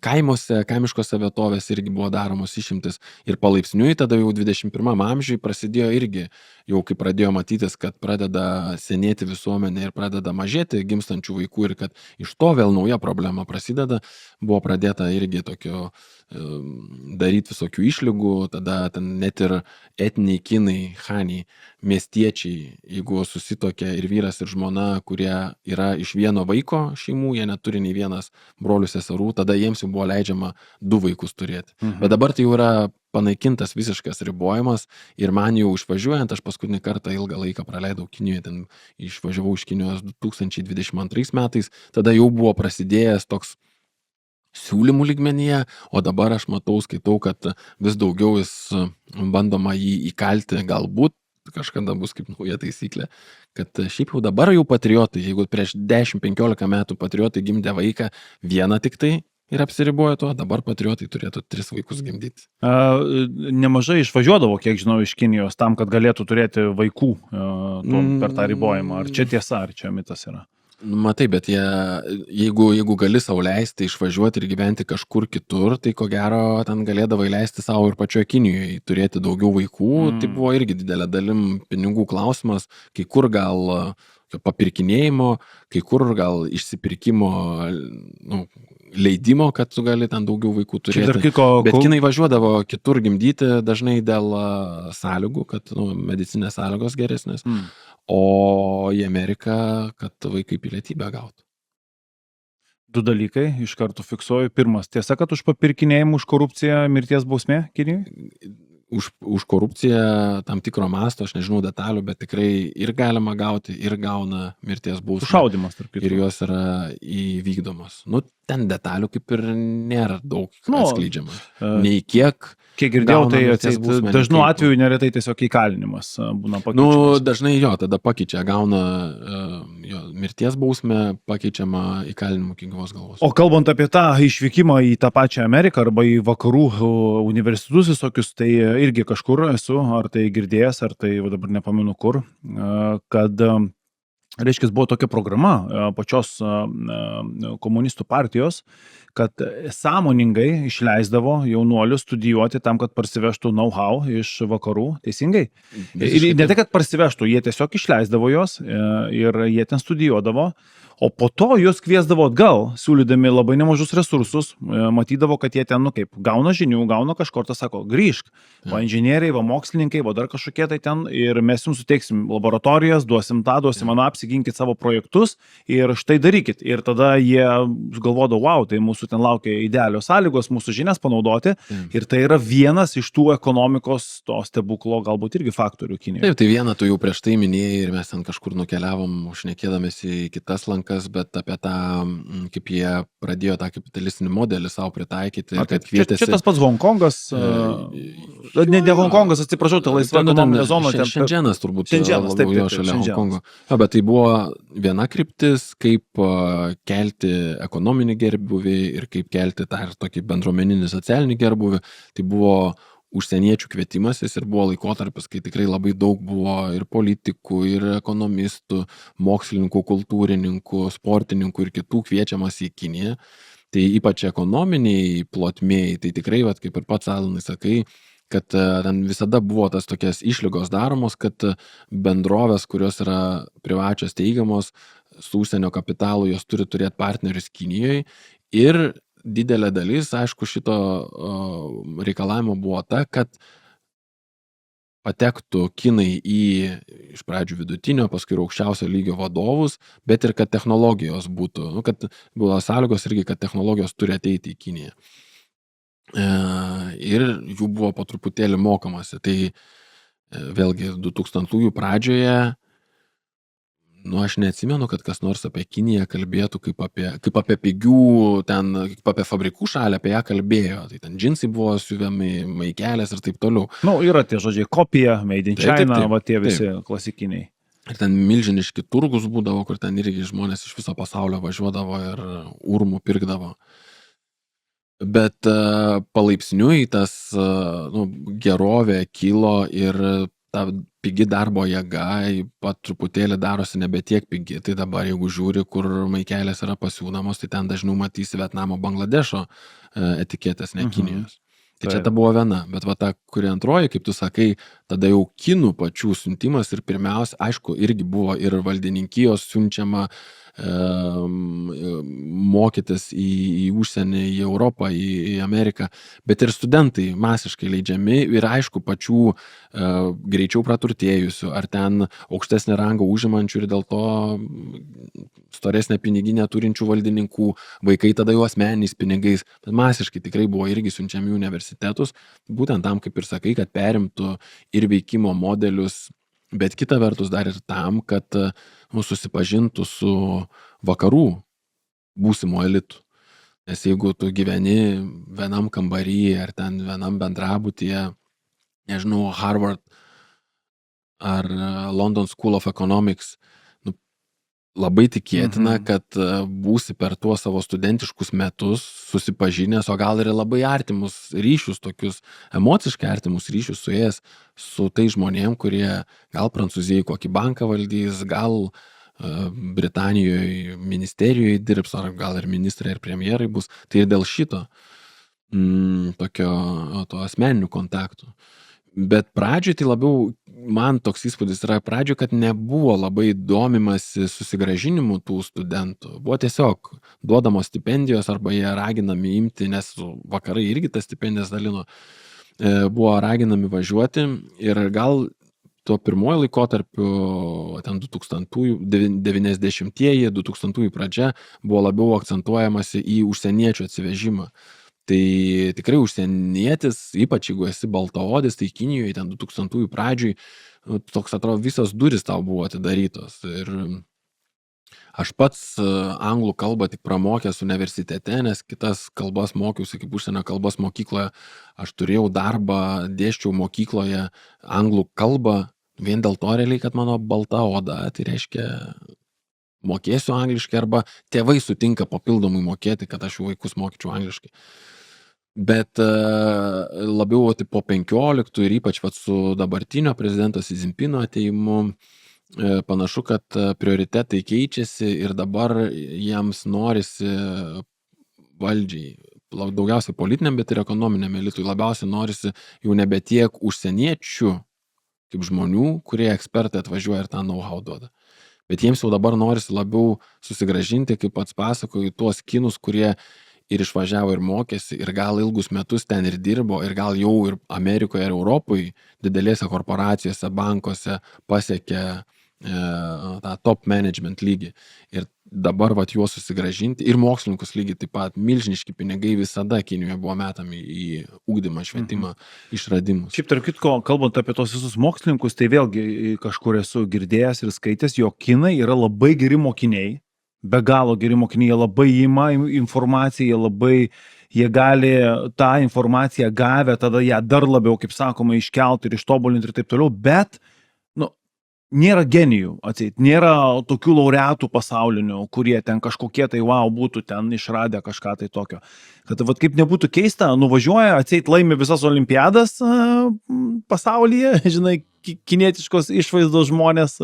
kaimuose, kaimiškose vietovėse irgi buvo daromos išimtis. Ir palaipsniui tada jau 21 amžiui prasidėjo irgi, jau kai pradėjo matytis, kad pradeda senėti visuomenė ir pradeda mažėti gimstančių vaikų ir kad iš to vėl nauja problema prasideda, buvo pradėta irgi tokio daryti visokių išlygų, tada ten net ir etiniai kinai, chaniai, miestiečiai, jeigu susitokia ir vyras ir žmona, kurie yra iš vieno vaiko šeimų, jie neturi nei vienas brolių seserų, tada jiems jau buvo leidžiama 2 vaikus turėti. Bet dabar tai jau yra panaikintas visiškas ribojimas ir man jau išvažiuojant, aš paskutinį kartą ilgą laiką praleidau Kinijoje, ten išvažiavau iš Kinijos 2022 metais, tada jau buvo prasidėjęs toks siūlymų lygmenyje, o dabar aš matau, skaitau, kad vis daugiau jis bandoma jį įkalti, galbūt kažkada bus kaip nauja taisyklė, kad šiaip jau dabar jau patriotai, jeigu prieš 10-15 metų patriotai gimdė vaiką vieną tik tai ir apsiribojo tuo, dabar patriotai turėtų 3 vaikus gimdyti. Nemažai išvažiuodavo, kiek žinau, iš Kinijos tam, kad galėtų turėti vaikų per tą ribojimą. Ar čia tiesa, ar čia mitas yra? Matai, bet jeigu gali sau leisti išvažiuoti ir gyventi kažkur kitur, tai ko gero ten galėdavai leisti savo ir pačioje Kinijoje turėti daugiau vaikų, tai buvo irgi didelė dalim pinigų klausimas, kai kur gal papirkinėjimo, kai kur gal išsipirkimo leidimo, kad tu gali ten daugiau vaikų turėti. Bet kinai važiuodavo kitur gimdyti dažnai dėl sąlygų, kad medicinės sąlygos geresnės. O į Ameriką, kad vaikai pilietybę gautų. 2 dalykai iš karto fiksuoju. Pirmas, tiesa, kad už papirkinėjimą, už korupciją mirties bausmė Kinijoje? Už korupciją tam tikro masto, aš nežinau detalių, bet tikrai ir galima gauti, ir gauna mirties bausmę. Sušaudymas, tarp kitų. Ir jos yra įvykdomos. Ten detalių kaip ir nėra daug atskleidžiama. Nei kiek girdėjau, tai dažnu atveju neretai tiesiog įkalinimas būna pakeičiamas. Dažnai tada pakeičia, gauna mirties bausmę, pakeičiama įkalinimu iki gyvos galvos. O kalbant apie tą išvykimą į tą pačią Ameriką arba į vakarų universitetus visokius, tai irgi kažkur esu, ar tai girdėjęs, ar tai dabar nepamenu kur, kad reiškia, buvo tokia programa pačios komunistų partijos, kad sąmoningai išleisdavo jaunuolius studijuoti tam, kad parsivežtų know-how iš vakarų, teisingai? Ir ne tai, kad parsivežtų, jie tiesiog išleisdavo jos ir jie ten studijuodavo, o po to juos kviesdavo atgal, siūlydami labai nemažus resursus, matydavo, kad jie ten, gauna žinių, gauna kažkur, tas sako, grįžk, va inžinieriai, va mokslininkai, va dar kažkokie tai ten ir mes jums suteiksim laboratorijas, duosim apsiginkit savo projektus ir štai darykit. Ir tada jie galvodavo, wow, tai mūsų ten laukia idealios sąlygos, mūsų žinias panaudoti ir tai yra vienas iš tų ekonomikos to stebuklo galbūt irgi faktorių Kinijoje. Taip, tai vieną tu jau prieš tai minėjai ir mes ten kažkur nukeliavom, šnekėdamėsi į kitas lankas, bet apie tą, kaip jie pradėjo tą kapitalistinį modelį savo pritaikyti. Kad kvietėsi... Čia tas pats Hongkongas, ne Hongkongas, atsiprašau, tai laisva ekonominė zona. Šendženas turbūt. Šendženas, taip, šalia Hongkongo. Bet tai buvo viena kryptis, kaip kelti ekonominį gerbuvį ir kaip kelti tą ir tokį bendruomeninį socialinį gerbuvį. Tai buvo užsieniečių kvietimasis ir buvo laikotarpis, kai tikrai labai daug buvo ir politikų, ir ekonomistų, mokslininkų, kultūrininkų, sportininkų ir kitų kviečiamas į Kiniją. Tai ypač ekonominiai plotmėjai, tai tikrai, kaip ir pats Alanai sakai, kad ten visada buvo tas tokias išlygos daromos, kad bendrovės, kurios yra privačios teigiamos, su užsienio kapitalu, jos turi turėti partnerius Kinijoje ir didelė dalis, aišku, šito reikalavimo buvo ta, kad patektų kinai į iš pradžių vidutinio, paskui aukščiausio lygio vadovus, bet ir kad technologijos būtų, kad buvo sąlygos irgi, kad technologijos turi ateiti į Kiniją. Ir jų buvo po truputėlį mokomasi. Tai vėlgi 2000-ųjų pradžioje aš neatsimenu, kad kas nors apie Kiniją kalbėtų kaip apie pigių, kaip apie fabrikų šalį, apie ją kalbėjo. Tai ten džinsai buvo siuvami, maikelės ir taip toliau. Yra tie žodžiai kopija, made in China, va tie visi klasikiniai. Ir ten milžiniški turgus būdavo, kur ten irgi žmonės iš viso pasaulio važiuodavo ir urmų pirkdavo. Bet palaipsniui tas gerovė kilo ir ta pigi darbo jėga, pat truputėlį darosi nebe tiek pigi, tai dabar jeigu žiūri, kur maikelės yra pasiūnamos, tai ten dažniau matysi Vietnamo, Bangladešo etiketės, ne Kinijos. Tai čia ta buvo viena, bet va ta, kuri antroji, kaip tu sakai, tada jau kinų pačių siuntimas ir pirmiausia, aišku, irgi buvo ir valdininkijos siunčiama mokytis į užsienį, į Europą, į Ameriką, bet ir studentai masiškai leidžiami ir aišku, pačių greičiau praturtėjusių, ar ten aukštesnį rangą užimančių ir dėl to storesnę piniginę turinčių valdininkų, vaikai tada jau asmeniniais pinigais, bet masiškai tikrai buvo irgi siunčiami į universitetus, būtent tam, kaip ir sakai, kad perimtų ir veikimo modelius, bet kita vertus dar ir tam, kad susipažintų su vakarų būsimo elitu. Nes jeigu tu gyveni vienam kambaryje ar ten vienam bendrabutyje, nežinau, Harvard ar London School of Economics, labai tikėtina, kad būsi per tuos savo studentiškus metus susipažinęs, o gal ir labai artimus ryšius, tokius emociškai artimus ryšius su jais, su tai žmonėm, kurie gal Prancūzijai kokį banką valdys, gal Britanijoje ministerijoje dirbs, ar gal ir ministrai ir premjerai bus. Tai ir dėl šito tokio to asmeninių kontaktų. Bet pradžioj tai labiau, man toks įspūdis yra pradžioj, kad nebuvo labai domimasi susigrąžinimu tų studentų. Buvo tiesiog duodamos stipendijos arba jie raginami imti, nes vakarai irgi tas stipendijas dalino, buvo raginami važiuoti ir gal tuo pirmoju laikotarpiu, ten 90-ieji, 2000-ųjų pradžia, buvo labiau akcentuojamasi į užsieniečių atsivežimą. Tai tikrai užsienietis, ypač jeigu esi baltaodis, tai Kinijoje ten 2000-ųjų pradžioj, toks atrodo visos durys tau buvo atidarytos. Ir aš pats anglų kalbą tik pramokęs universitete, nes kitas kalbas mokiausi kaip užsienio kalbos mokykloje. Aš turėjau darbą, dėsčiau mokykloje anglų kalbą, vien dėl to realiai, kad mano balta oda, tai reiškia mokėsiu angliškai arba tėvai sutinka papildomai mokėti, kad aš jų vaikus mokyčiau angliškai. Bet labiau po 15 ir ypač su dabartinio prezidento Xi Jinpingo atėjimu panašu, kad prioritetai keičiasi ir dabar jiems norisi valdžiai, daugiausiai politiniam, bet ir ekonominiam elitui, labiausiai norisi jau nebe tiek užsieniečių kaip žmonių, kurie ekspertai atvažiuoja ir tą know-how duoda. Bet jiems jau dabar norisi labiau susigrąžinti, kaip pats pasakoju, tuos kinus, kurie ir išvažiavo ir mokėsi, ir gal ilgus metus ten ir dirbo, ir gal jau ir Amerikoje ir Europoje didelėse korporacijose, bankuose pasiekė tą top management lygį. Ir dabar juos susigrąžinti. Ir mokslininkus lygiai taip pat milžiniški pinigai visada Kinijoje buvo metami į ugdymą, švietimą, išradimus. Šiaip tarp kitko, kalbant apie tos visus mokslininkus, tai vėlgi kažkur esu girdėjęs ir skaitęs, jog kinai yra labai geri mokiniai, be galo geri mokiniai, jie labai ima informaciją, jie gali tą informaciją gavę, tada ją dar labiau, kaip sakoma, iškelti ir ištobulinti ir taip toliau, bet nėra genijų, atseit, nėra tokių laureatų pasaulinių, kurie ten kažkokie tai būtų ten išradę kažką tai tokio. Kad kaip nebūtų keista, nuvažiuoja, atseit laimi visas olimpiadas pasaulyje, žinai, kinietiškos išvaizdos žmonės,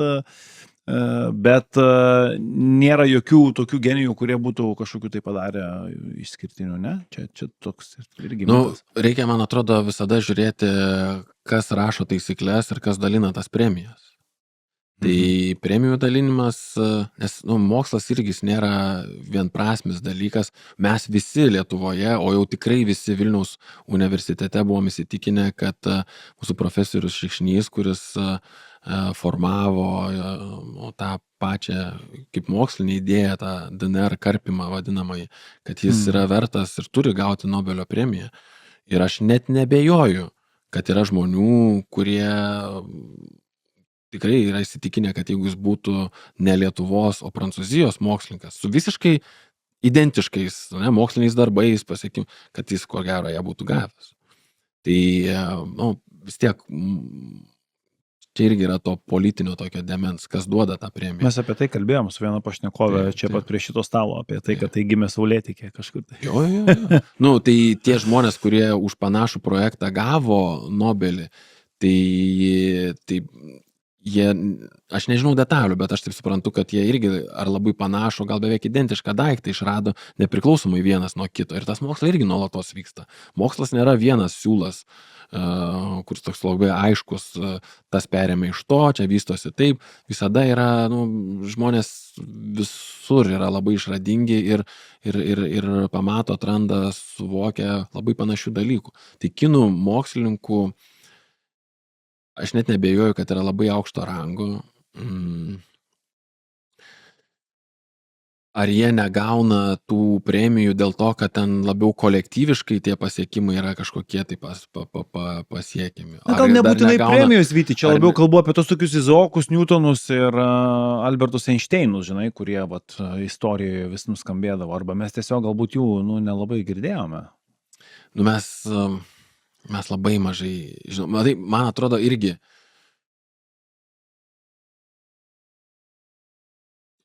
bet nėra jokių tokių genijų, kurie būtų kažkokių tai padarę išskirtinių, ne? Čia toks irgi mitas. Reikia, man atrodo, visada žiūrėti, kas rašo taisyklės ir kas dalina tas premijas. Tai premijų dalinimas, nes mokslas irgi nėra vienprasmis dalykas. Mes visi Lietuvoje, o jau tikrai visi Vilniaus universitete buvom įsitikinę, kad mūsų profesorius Šikšnys, kuris formavo tą pačią kaip mokslinį idėją, tą DNR karpimą vadinamąjį, kad jis yra vertas ir turi gauti Nobelio premiją. Ir aš net nebejoju, kad yra žmonių, kurie tikrai yra įsitikinę, kad jeigu jis būtų ne Lietuvos, o Prancūzijos mokslininkas, su visiškai identiškais moksliniais darbais pasiekim, kad jis ko gero ją būtų gavęs. Tai vis tiek čia irgi yra to politinio tokio demens, kas duoda tą premiją. Mes apie tai kalbėjom su viena pašnekovė čia pat prie šito stalo, apie tai, kad tai gimė saulėtekė kažkur. Jo. Tai tie žmonės, kurie už panašų projektą gavo Nobelį, tai aš nežinau detalių, bet aš taip suprantu, kad jie irgi ar labai panašų, gal beveik identišką daiktą išrado nepriklausomai vienas nuo kito. Ir tas mokslas irgi nuolatos vyksta. Mokslas nėra vienas siūlas, kuris toks labai aiškus, tas perėmė iš to, čia vystosi taip. Visada yra, žmonės visur yra labai išradingi ir pamato, atranda, suvokia labai panašių dalykų. Tai kinų mokslininkų aš net nebejoju, kad yra labai aukšto rango. Ar jie negauna tų premijų dėl to, kad ten labiau kolektyviškai tie pasiekimai yra kažkokie tai pasiekiami? Gal nebūtinai premijos, Vyti, čia labiau kalbu apie tos tokius Izaokus, Newtonus ir Albertus Einšteinus, žinai, kurie istorijoje vis nuskambėdavo, arba mes tiesiog galbūt jų nelabai girdėjome. Mes labai mažai, žinoma, man atrodo irgi,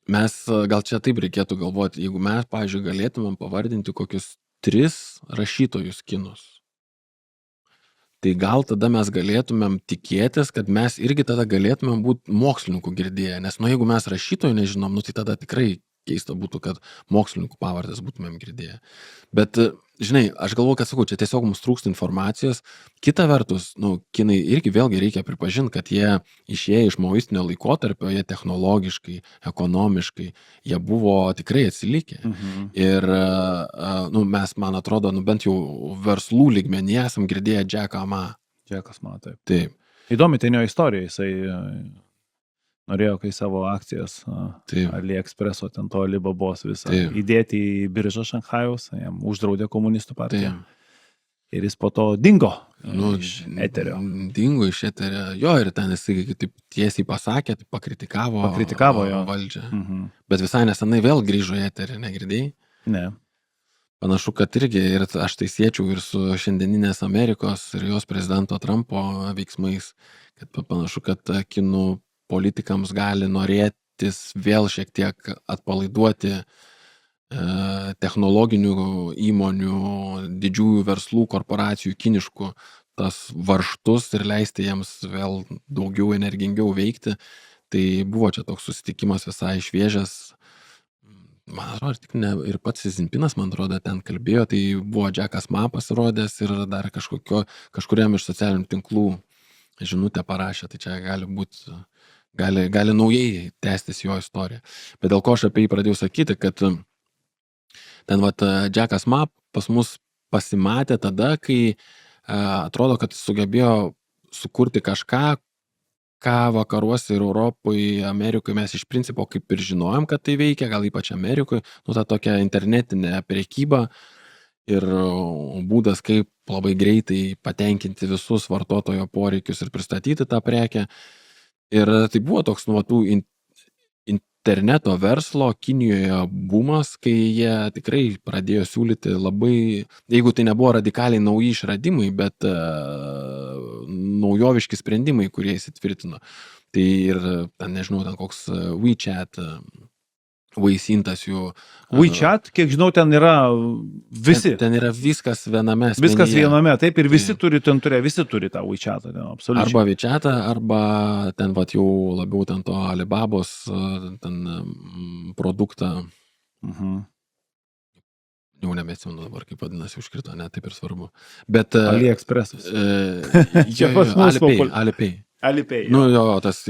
mes gal čia taip reikėtų galvoti, jeigu mes, pavyzdžiui, galėtumėm pavardinti kokius 3 rašytojus kinus, tai gal tada mes galėtumėm tikėtis, kad mes irgi tada galėtumėm būti mokslininkų girdėję, nes jeigu mes rašytojų nežinom, tai tada tikrai keista būtų, kad mokslininkų pavardės būtumėm girdėję. Bet, žinai, aš galvoju, kad sakau, čia tiesiog mums trūksta informacijos. Kita vertus, kinai irgi vėlgi reikia pripažinti, kad jie išėję iš maoistinio laikotarpio, jie technologiškai, ekonomiškai, jie buvo tikrai atsilikę. Ir mes, man atrodo, bent jau verslų lygmenyje esam girdėję Jacką Ma. Jackas Ma, taip. Taip. Įdomi ten jo istorija, jisai norėjo, kai savo akcijas AliExpresso, ten to Alibabos visą įdėti į biržą Šanchajaus, jam uždraudė komunistų partiją. Ir jis po to dingo iš eterio. Dingo iš eterio. Jo, ir ten jisai taip tiesiai pasakė, pakritikavo jo valdžią. Bet visai nesenai vėl grįžo į eterį, negirdėjai? Ne. Panašu, kad irgi, ir aš tai siečiau ir su šiandieninės Amerikos ir jos prezidento Trumpo veiksmais, kad panašu, kad kinų politikams gali norėtis vėl šiek tiek atpalaiduoti technologinių įmonių, didžiųjų verslų, korporacijų, kiniškų tas varžtus ir leisti jiems vėl daugiau energingiau veikti. Tai buvo čia toks susitikimas visai šviežias. Man atrodo, ir pats Xi Jinpingas, man atrodo, ten kalbėjo, tai buvo Jackas Ma pasirodęs ir dar kažkuriam iš socialinių tinklų žinutę parašė, tai čia gali būti, gali naujai tęstis jo istorija. Bet dėl ko aš apie jį pradėjau sakyti, kad ten Jackas Ma pas mus pasimatė tada, kai atrodo, kad sugebėjo sukurti kažką, ką vakaruose ir Europoje, Amerikoje mes iš principo kaip ir žinojom, kad tai veikia, gal ypač Amerikoje, ta tokia internetinė prekyba ir būdas, kaip labai greitai patenkinti visus vartotojo poreikius ir pristatyti tą prekę. Ir tai buvo toks tų interneto verslo Kinijoje bumas, kai jie tikrai pradėjo siūlyti labai, jeigu tai nebuvo radikaliai nauji išradimai, bet naujoviški sprendimai, kurie įsitvirtino. Tai ir, nežinau, ten koks WeChat, Weixintas jų. WeChat, kiek žinau, ten yra visi. Ten yra viskas viename asmenyje. Viskas viename, taip, ir visi turi tą WeChatą, absoliučiai. Arba WeChatą, arba ten jau labiau ten to Alibabos ten produktą. Jau nebeatsimenu dabar, kaip vadinasi, užkrito, ne, taip ir svarbu. Bet AliExpressas. Alipay. Jo, tas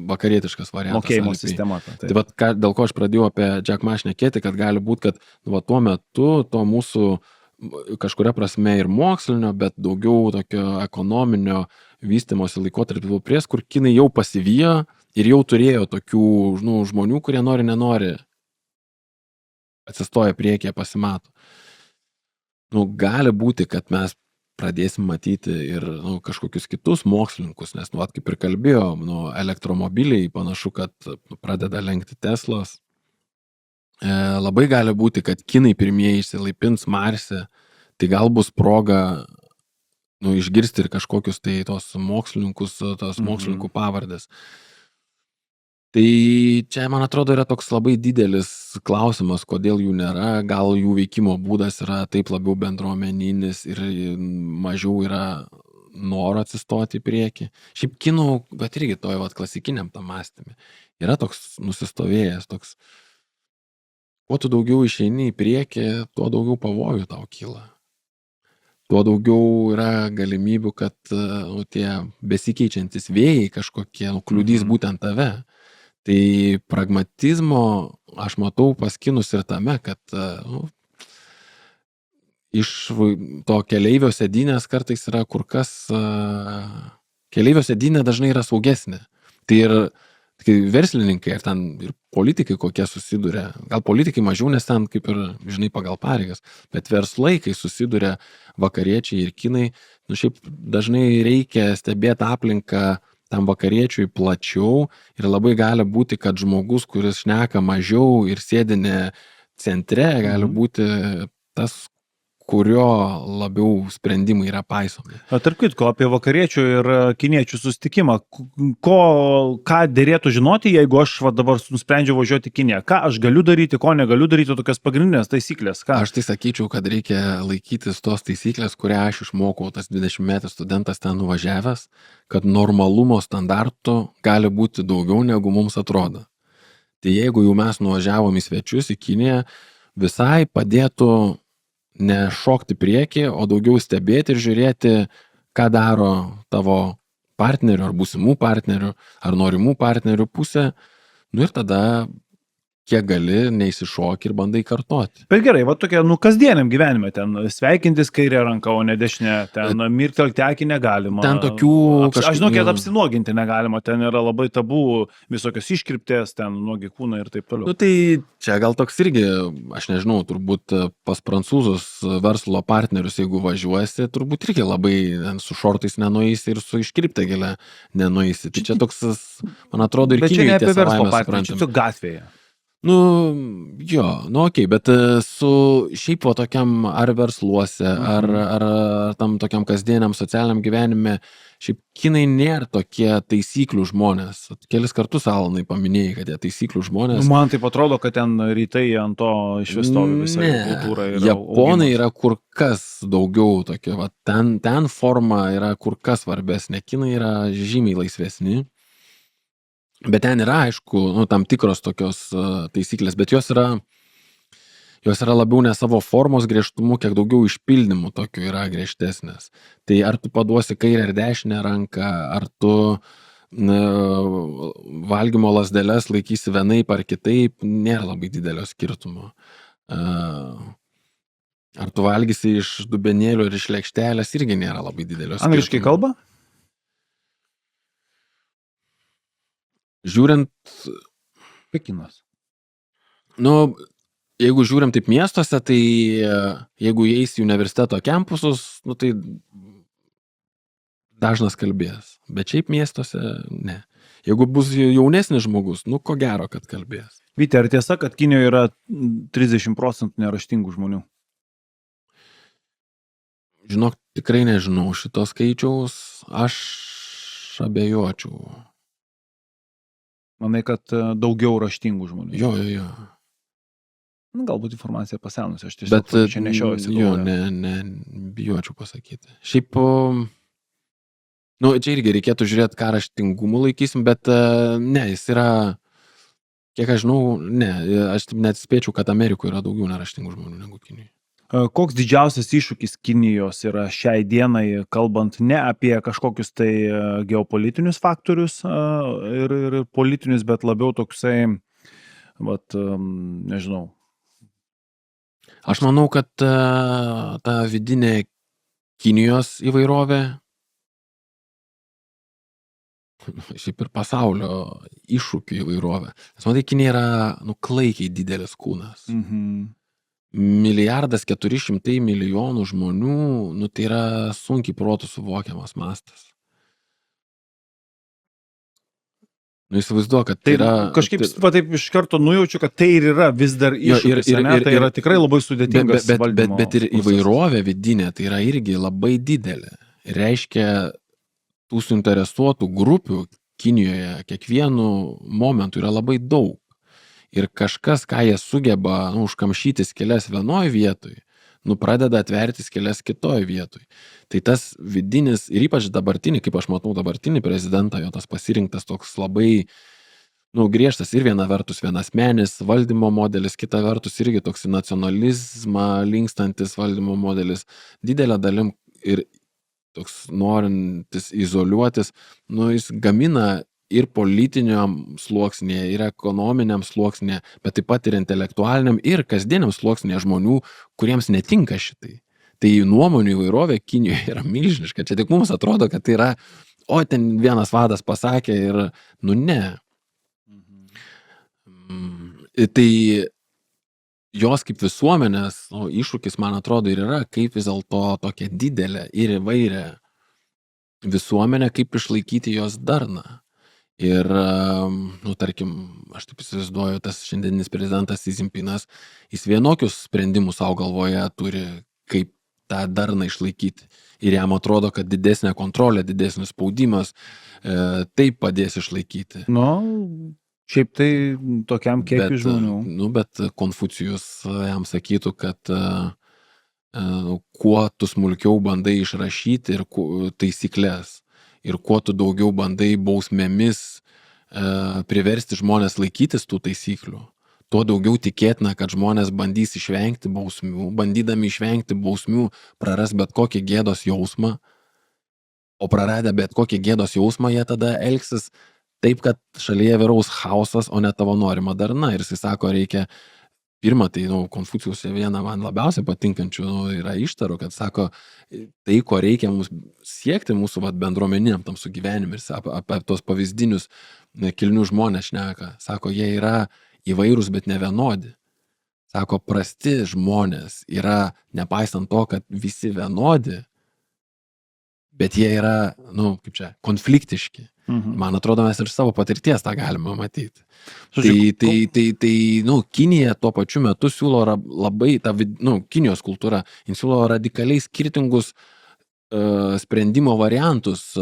vakarietiškas variantas. Mokėjimo sistema. Tai dėl ko aš pradėjau apie Jack Ma šnekėti, kad gali būti, kad tuo metu to mūsų kažkuria prasme ir mokslinio, bet daugiau tokio ekonominio vystymosi laikotarpio pries, kur kinai jau pasivijo ir jau turėjo tokių žmonių, kurie nenori atsistoja priekyje, pasimato. Gali būti, kad mes pradėsim matyti ir kažkokius kitus mokslininkus, nes, kaip ir kalbėjom, elektromobiliai panašu, kad pradeda lenkti Teslos. Labai gali būti, kad kinai pirmieji išsilaipins Marse, tai gal bus proga išgirsti ir kažkokius tai tos mokslininkus, tos mokslininkų pavardės. Tai čia, man atrodo, yra toks labai didelis klausimas, kodėl jų nėra, gal jų veikimo būdas yra taip labiau bendruomeninis ir mažiau yra noro atsistoti į priekį. Šiaip kinų, bet irgi toj vat klasikiniam tam mąstymui, yra toks nusistovėjęs, toks, kuo tu daugiau išeini į priekį, tuo daugiau pavojų tau kyla. Tuo daugiau yra galimybių, kad tie besikeičiantis vėjai kažkokie kliudys būtent tave. Tai pragmatizmo aš matau pas kinus ir tame, kad iš to keleivio sėdynės kartais yra kur kas, keleivio sėdynė dažnai yra saugesnė. Tai ir verslininkai ir ten ir politikai kokie susiduria, gal politikai mažiau, nes ten kaip ir, žinai, pagal pareigas, bet verslai, kai susiduria vakariečiai ir kinai, šiaip dažnai reikia stebėti aplinką tam vakariečiui plačiau ir labai gali būti, kad žmogus, kuris šneka mažiau ir sėdinė centre, gali būti tas, kurio labiau sprendimai yra paisomi. Tarp kitko, apie vakariečių ir kiniečių susitikimą. Ką dėrėtų žinoti, jeigu aš dabar nusprendžiau važiuoti į Kiniją? Ką aš galiu daryti, ko negaliu daryti, tokias pagrindinės taisyklės? Ką? Aš tai sakyčiau, kad reikia laikytis tos taisyklės, kurią aš išmokau, tas 20-metis studentas ten nuvažiavęs, kad normalumo standartų gali būti daugiau, negu mums atrodo. Tai jeigu jau mes nuvažiavom į svečius į Kiniją, visai padėtų ne šokti priekį, o daugiau stebėti ir žiūrėti, ką daro tavo partnerių ar būsimų partnerių ar norimų partnerių pusė. Nu ir tada, kiek gali, neįsišoki ir bandai kartoti. Bet gerai, va tokia, kasdieniam gyvenime, ten sveikintis kairę ranką, o ne dešinę, ten mirktelti akį negalima. Ten tokių... Aš žinau, kad apsinuoginti negalima, ten yra labai tabu, visokios iškirptės, ten nuogi kūnai ir taip toliau. Nu tai čia gal toks irgi, aš nežinau, turbūt pas prancūzus verslo partnerius, jeigu važiuosi, turbūt irgi labai su šortais nenueisi ir su iškirpte gėle nenueisi. Tai čia toks, man atrodo, ir Kinijoje tie savaime suprantami. Bet čia gatvėje. Nu, jo, okei, bet su šiaip tokiam ar versluose, ar tam tokiam kasdieniam socialiniam gyvenime, šiaip kinai nėra tokie taisyklių žmonės. Kelis kartus, Alanai, paminėjai, kad jie taisyklių žmonės. Man taip atrodo, kad ten rytai ant to išvestovi visą kultūrą. Japonai yra kur kas daugiau tokie, ten forma yra kur kas svarbesnė, kinai yra žymiai laisvesni. Bet ten yra, aišku, tam tikros tokios taisyklės, bet jos yra labiau ne savo formos griežtumu, kiek daugiau išpildymų tokių yra griežtesnės. Tai ar tu paduosi kairę ir dešinę ranką, ar tu valgymo lazdeles laikysi vienaip ar kitaip, nėra labai didelio skirtumo. Ar tu valgysi iš dubenėlių ir iš lėkštelės, irgi nėra labai didelio skirtumo. Angliškai kalba? Žiūrint... Pekinas. Nu, jeigu žiūrim taip miestuose, tai jeigu eis į universiteto kampusus, nu tai dažnas kalbės. Bet šiaip miestuose ne. Jeigu bus jaunesnis žmogus, nu ko gero, kad kalbės. Vytė, ar tiesa, kad Kinijoje yra 30% neraštingų žmonių? Žinok, tikrai nežinau šito skaičiaus, aš abejočiau. Manai, kad daugiau raštingų žmonių? Jo. Galbūt informacija pasenusi, aš tiesiog čia nešiojusi. Jo, ne, bijočiau pasakyti. Šiaip, čia irgi reikėtų žiūrėti, ką raštingumu laikysim, bet ne, jis yra, kiek aš žinau, ne, aš net spėčiau, kad Amerikoje yra daugiau neraštingų žmonių negu Kinijoje. Koks didžiausias iššūkis Kinijos yra šiai dienai, kalbant ne apie kažkokius tai geopolitinius faktorius ir politinius, bet labiau toksai, nežinau. Aš manau, kad ta vidinė Kinijos įvairovė, šiaip ir pasaulio iššūkių įvairovė. Nes matai, Kinija yra klaikiai didelis kūnas. 1,4 milijardo žmonių, tai yra sunkiai protų suvokiamas mastas. Įsivaizduoju, kad tai yra... Kažkaip taip iš karto nujaučiu, kad tai ir yra vis dar iššūkis, tai yra tikrai labai sudėtingas valdymo. Bet ir įvairovė vidinė, tai yra irgi labai didelė. Reiškia, tų suinteresuotų grupių Kinijoje kiekvienu momentu yra labai daug. Ir kažkas, ką jie sugeba užkamšyti skyles vienoj vietoj, pradeda atverti kelias kitoj vietoj. Tai tas vidinis, ir ypač dabartinį, kaip aš matau dabartinį prezidentą, jo tas pasirinktas toks labai griežtas ir viena vertus vienasmenis valdymo modelis, kita vertus irgi toks nacionalizmą linkstantis valdymo modelis, didelė dalim ir toks norintis izoliuotis, jis gamina ir politiniam sluoksnėje, ir ekonominiam sluoksnėje, bet taip pat ir intelektualiniam, ir kasdieniam sluoksnėje žmonių, kuriems netinka šitai. Tai nuomonių įvairovė Kinijoje yra milžiniška. Čia tik mums atrodo, kad tai yra, ten vienas vadas pasakė ir, ne. Tai jos kaip visuomenės iššūkis, man atrodo, ir yra, kaip vis dėlto tokia didelė ir įvairią visuomenę, kaip išlaikyti jos darną. Ir, tarkim, aš taip įsivaizduoju, tas šiandieninis prezidentas Xi Jinpingas, jis vienokius sprendimus savo galvoje turi, kaip tą darną išlaikyti. Ir jam atrodo, kad didesnė kontrolė, didesnis spaudimas taip padės išlaikyti. Šiaip tai tokiam kiekiu žmonių. Bet Konfucijus jam sakytų, kad kuo tu smulkiau bandai išrašyti ir taisyklės, ir kuo tu daugiau bandai bausmėmis priversti žmonės laikytis tų taisyklių, tuo daugiau tikėtina, kad žmonės bandys išvengti bausmių, bandydami išvengti bausmių praras bet kokį gėdos jausmą, o praradę bet kokį gėdos jausmą, jie tada elgsis taip, kad šalyje vyraus chaosas, o ne tavo norima darna. Ir jis sako, reikia, pirma, tai Konfucijaus viena man labiausiai patinkančių yra ištarų, kad sako, tai, ko reikia mums siekti mūsų bendruomeniniam tam sugyvenimui, ir apie tos pavyzdinius kilnių žmonės šneka. Sako, jie yra įvairūs, bet ne vienodi. Sako, prasti žmonės yra, nepaisant to, kad visi vienodi, bet jie yra, konfliktiški. Man atrodo, mes ir savo patirties tą galime matyti. Tai Kinija tuo pačiu metu siūlo labai, Kinijos kultūra, jis siūlo radikaliai skirtingus sprendimo variantus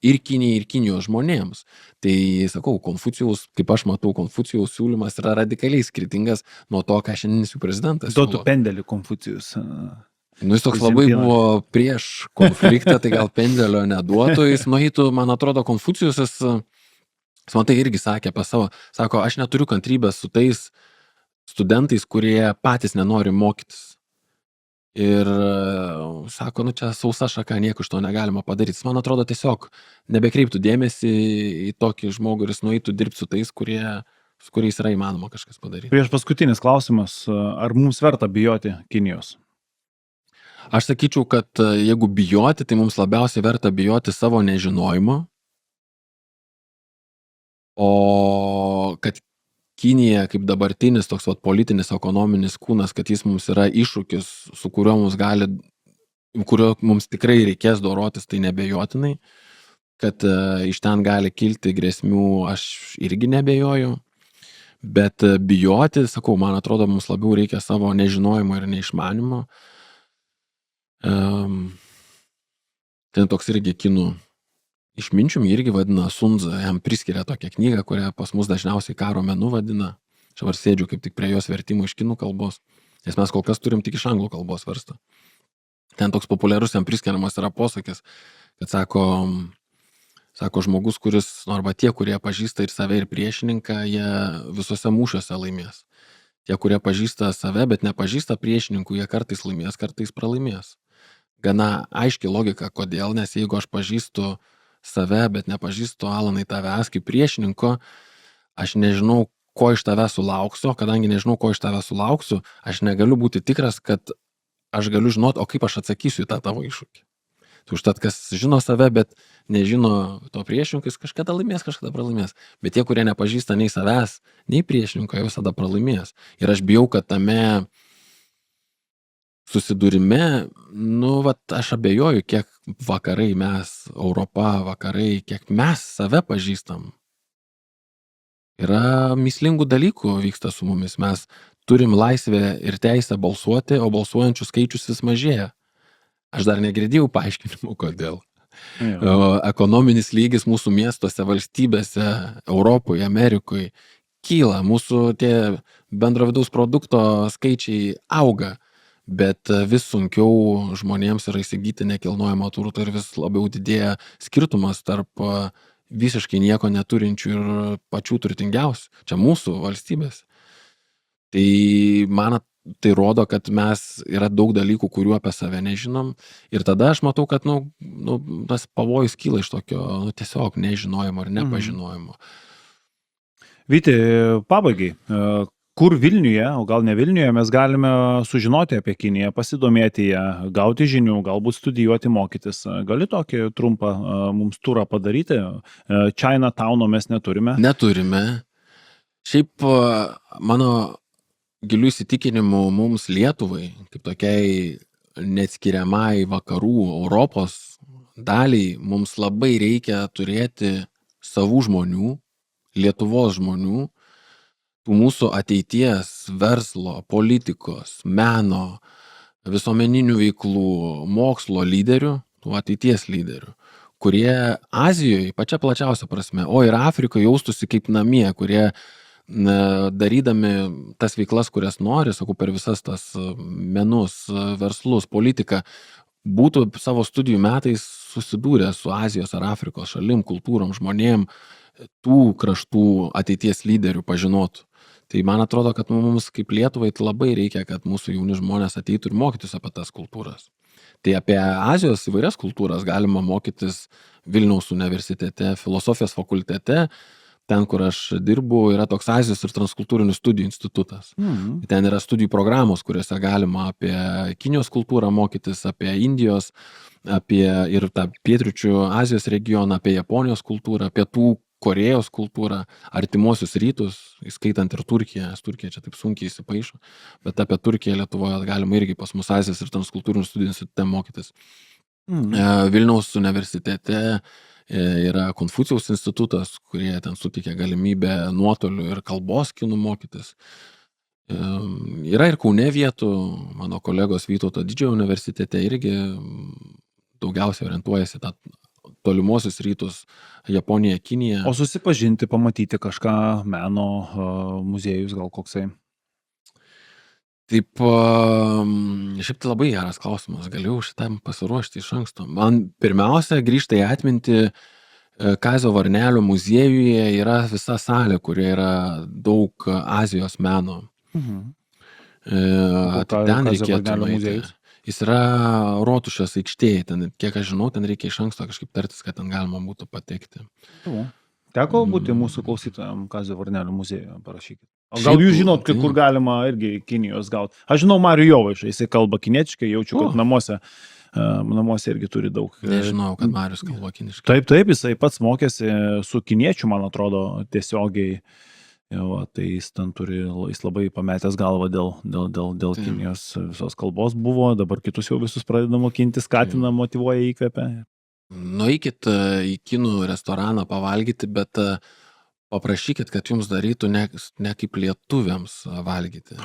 ir Kinijai, ir Kinijos žmonėms. Tai, sakau, Konfucijaus, kaip aš matau, Konfucijaus siūlymas yra radikaliai skirtingas nuo to, ką šiandienis jų prezidentas siūlo. Duotų pendelį Konfucijus. Jis toks labai buvo prieš konfliktą, tai gal pendelio neduotų, jis nueitų, man atrodo, Konfucijus, jis man tai irgi sakė apie savo, sako, aš neturiu kantrybės su tais studentais, kurie patys nenori mokytis. Ir sako, čia sausa šaka, nieko iš to negalima padaryti. Man atrodo, tiesiog nebekreiptų dėmesį į tokį žmogų ir jis nueitų dirbti su tais, su kuriais yra įmanoma kažkas padaryti. Prieš paskutinis klausimas, ar mums verta bijoti Kinijos? Aš sakyčiau, kad jeigu bijoti, tai mums labiausiai verta bijoti savo nežinojimo, o kad Kinija kaip dabartinis toks politinis, ekonominis kūnas, kad jis mums yra iššūkis, su kuriuo mums tikrai reikės dorotis, tai nebejotinai, kad iš ten gali kilti grėsmių, aš irgi nebejoju, bet bijoti, sakau, man atrodo, mums labiau reikia savo nežinojimo ir neišmanimo. Ten toks irgi kinų išminčium irgi vadina Sunza, jam priskiria tokią knygą, kurią pas mus dažniausiai karo menu vadina. Čia var sėdžiu kaip tik prie jos vertimų iš kinų kalbos, nes mes kol kas turim tik iš anglų kalbos verstą. Ten toks populiarus jam priskiriamas yra posakis, kad sako žmogus, kuris, arba tie, kurie pažįsta ir save, ir priešininką, jie visose mūšiuose laimės. Tie, kurie pažįsta save, bet nepažįsta priešininkų, jie kartais laimės, kartais pralaimės. Gana aiški logika, kodėl, nes jeigu aš pažįstu save, bet nepažįstu, Alanai, tavęs kaip priešininko, aš nežinau, ko iš tavęs sulauksiu, kadangi nežinau, ko iš tavęs sulauksiu, aš negaliu būti tikras, kad aš galiu žinoti, o kaip aš atsakysiu į tą tavo iššūkį. Tai užtat, kas žino save, bet nežino to priešininko, jis kažkada laimės, kažkada pralaimės. Bet tie, kurie nepažįsta nei savęs, nei priešininko, jau visada pralaimės. Ir aš bijau, kad tame susidūrime, aš abejoju, kiek vakarai mes, Europa, vakarai, kiek mes save pažįstam. Yra mislingų dalykų vyksta su mumis. Mes turim laisvę ir teisę balsuoti, o balsuojančių skaičius vis mažėja. Aš dar negirdėjau paaiškinimų, kodėl. Ekonominis lygis mūsų miestuose, valstybėse, Europoje, Amerikoje kyla. Mūsų tie bendro vidaus produkto skaičiai auga. bet vis sunkiau žmonėms yra įsigyti nekilnojamo turto ir vis labiau didėja skirtumas tarp visiškai nieko neturinčių ir pačių turtingiausių. Čia mūsų valstybės. Tai man tai rodo, kad mes yra daug dalykų, kuriuo apie save nežinom. Ir tada aš matau, kad tas pavojus kyla iš tokio tiesiog nežinojimo ar nepažinojimo. Vyti, pabaigai. Kur Vilniuje, o gal ne Vilniuje, mes galime sužinoti apie Kiniją, pasidomėti ją, gauti žinių, galbūt studijuoti, mokytis. Gali tokį trumpą mums turą padaryti? Chinatowno mes neturime. Neturime. Šiaip mano gilių įsitikinimų mums Lietuvai, kaip tokiai neatskiriamai vakarų Europos daliai, mums labai reikia turėti savų žmonių, Lietuvos žmonių, tų mūsų ateities verslo, politikos, meno, visuomeninių veiklų, mokslo lyderių, tų ateities lyderių, kurie Azijoje, pačia plačiausia prasme, o ir Afrikoje jaustųsi kaip namie, kurie darydami tas veiklas, kurias nori, sakau, per visas tas menus, verslus, politiką, būtų savo studijų metais susidūrę su Azijos ar Afrikos šalim, kultūrom, žmonėm, tų kraštų ateities lyderių pažinotų. Tai man atrodo, kad mums kaip Lietuvai labai reikia, kad mūsų jauni žmonės ateitų ir mokytis apie tas kultūras. Tai apie Azijos įvairias kultūras galima mokytis Vilniaus universitete, filosofijos fakultete. Ten, kur aš dirbu, yra toks Azijos ir transkultūrinių studijų institutas. Ten yra studijų programos, kuriuose galima apie Kinijos kultūrą mokytis, apie Indijos, apie ir tą pietryčių Azijos regioną, apie Japonijos kultūrą, pietų Korėjos kultūrą, artimuosius rytus, įskaitant ir Turkiją, nes Turkija čia taip sunkiai įsipaišo, bet apie Turkiją Lietuvoje galima irgi pas mus Azijos ir transkultūrinių studijų institute mokytis. Vilniaus universitete yra Konfucijaus institutas, kurie ten suteikia galimybę nuotoliu ir kalbos kinų mokytis. Yra ir Kaune vietų, mano kolegos Vytauto Didžiojo universitete irgi daugiausiai orientuojasi tą tolimuosius rytus, Japonija, Kinija. O susipažinti, pamatyti kažką, meno muziejus gal koksai? Taip, šiaip tai labai geras klausimas, galėjau šitam pasiruošti iš anksto. Man pirmiausia grįžta į atmintį Kazio Varnelio muziejuje yra visa salė, kurioje yra daug Azijos meno. Ten reikėtų nueiti. Jis yra Rotušės aikštėje, ten, kiek aš žinau, ten reikia iš anksto kažkaip tartis, kad ten galima būtų patekti. Teko būti mūsų klausytojams Kazio Varnelio muziejuje, parašykit. O gal jūs žinot, kur galima irgi Kinijos gauti? Aš žinau Marių Jovaišą, jisai kalba kiniečiškai, jaučiu, kad namuose irgi turi daug. Nežinau, kad Marius kalba kiniškai. Taip, jisai pats mokėsi su kiniečiu, man atrodo, tiesiogiai. Tai jis ten turi, jis labai pametęs galvą dėl Kinijos visos kalbos buvo, dabar kitus jau visus pradeda mokinti, skatina, motyvuoja, įkvepia. Nueikit į kinų restoraną pavalgyti, bet paprašykit, kad jums darytų ne kaip lietuviams valgyti.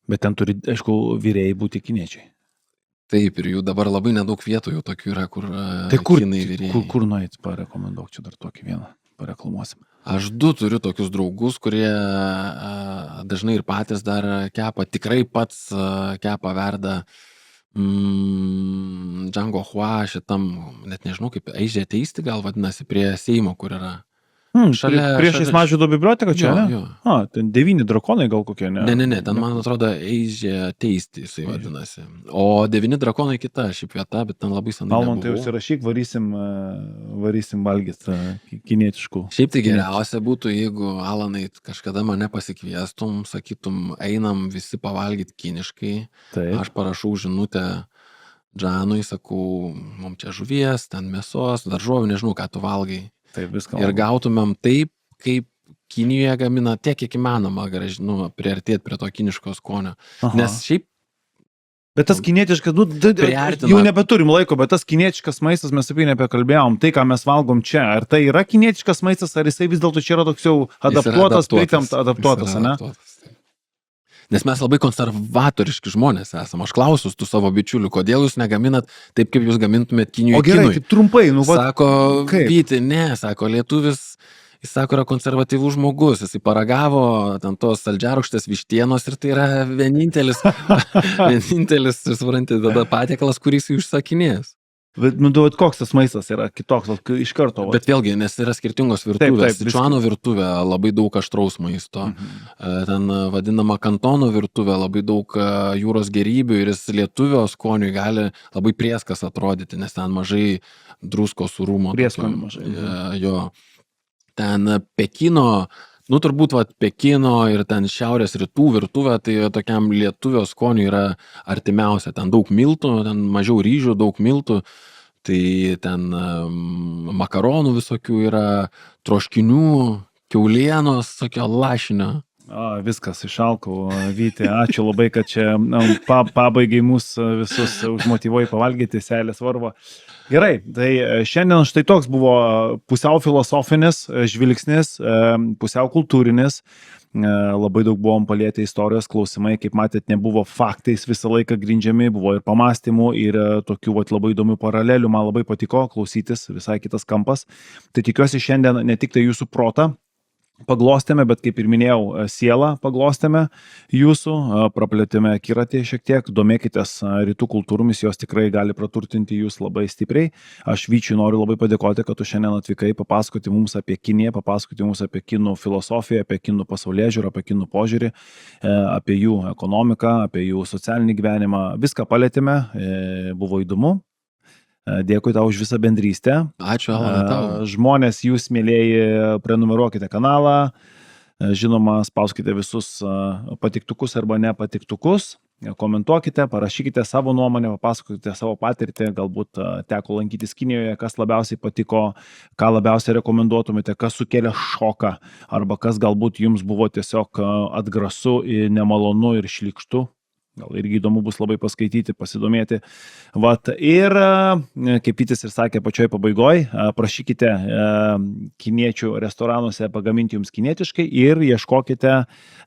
Bet ten turi, aišku, vyrėjai būti kiniečiai. Taip, ir jų dabar labai nedaug vietų jau tokių yra, kur kinai vyrėjai. Kur nueit, parekomenduok čia dar tokį vieną, pareklamuosim. Aš 2 turiu tokius draugus, kurie dažnai ir patys dar kepa, tikrai pats kepa, verda Django Hua šitam, net nežinau kaip, Eizė Teisti gal vadinasi, prie Seimo, kur yra. Priešais Mažvydo biblioteką čia, ne? Jo. Ten 9 drakonai gal kokie, ne? Ne, ten man atrodo Eizė Teisti jisai vadinasi. O 9 drakonai kita šiaip vieta, bet ten labai senai nebuvau. Almantai, užsirašyk, varysim valgyti kinietiškų. Šiaip tai geriausia būtų, jeigu Alanai kažkada mane pasikviestum, sakytum, einam visi pavalgyti kiniškai. Taip. Aš parašau žinutę Džanui, sakau, mums čia žuvies, ten mėsos, daržovių, nežinau, ką tu valgai. Taip, viską. Ir gautumėm taip, kaip Kinijoje gamina, tiek kiek įmanoma, priartėti prie to kiniško skonio. Nes šiaip... Bet tas kinietiškas, jau nebeturim laiko, bet tas kinietiškas maistas, mes apie nebekalbėjom, tai, ką mes valgom čia, ar tai yra kinietiškas maistas, ar jisai vis dėlto čia yra toks jau adaptuotas, ne? Nes mes labai konservatoriški žmonės esame. Aš klausiu tų savo bičiulių, kodėl jūs negaminat taip, kaip jūs gamintumėt Kinijoje. O gerai, taip trumpai, Sako, Vyti, ne, sako, lietuvis jis sako, yra konservatyvus žmogus, jis paragavo ten tos saldžiarūgštės vištienos ir tai yra vienintelis, supranti, tada patiekalas, kurį jis užsakinės. Bet, koks tas maistas yra kitoks, iš karto. Bet vėlgi, nes yra skirtingos virtuvės. Sičuano virtuvė labai daug aštraus maisto. Ten vadinama kantono virtuvė, labai daug jūros gėrybių ir jis lietuvio skoniui gali labai prieskas atrodyti, nes ten mažai drusko sūrumo. Prieskonių mažai. Jo. Ten Pekino, turbūt Pekino ir ten šiaurės rytų virtuvė, tai tokiam lietuvio skoniui yra artimiausia. Ten daug miltų, ten mažiau ryžių, daug miltų. Tai ten makaronų visokių yra, troškinių, kiaulienos, tokio lašinio. Viskas, išalkau, Vyti, ačiū labai, kad čia pabaigai mūsų visus užmotyvuoji pavalgyti, seilės varvo. Gerai, tai šiandien štai toks buvo pusiau filosofinis žvilgsnis, pusiau kultūrinis. Labai daug buvom palietę istorijos klausimai, kaip matėt, nebuvo faktais visą laiką grindžiami, buvo ir pamastymų, ir tokių labai įdomių paralelių, man labai patiko klausytis, visai kitas kampas. Tai tikiuosi šiandien ne tik tai jūsų protą paglostėme, bet kaip ir minėjau, sielą paglostėme jūsų, praplėtėme akiratį šiek tiek, domėkitės rytų kultūromis, jos tikrai gali praturtinti jūs labai stipriai. Aš Vyčiui noriu labai padėkoti, kad tu šiandien atvykai papasakoti mums apie Kiniją, papasakoti mums apie kinų filosofiją, apie kinų pasaulėžiūrą, apie kinų požiūrį, apie jų ekonomiką, apie jų socialinį gyvenimą. Viską palėtėme, buvo įdomu. Dėkui tau už visą bendrystę. Ačiū, Alanai, tau. Žmonės, jūs, mėlėjai, prenumeruokite kanalą. Žinoma, spauskite visus patiktukus arba nepatiktukus. Komentuokite, parašykite savo nuomonę, papasakokite savo patirtį. Galbūt teko lankytis Kinijoje, kas labiausiai patiko, ką labiausiai rekomenduotumėte, kas sukėlė šoką, arba kas galbūt jums buvo tiesiog atgrasu, nemalonu ir šlykštu. Gal irgi įdomu bus labai paskaityti, pasidomėti. Ir kaip Vytis ir sakė pačioj pabaigoj, prašykite kiniečių restoranuose pagaminti jums kinietiškai ir ieškokite.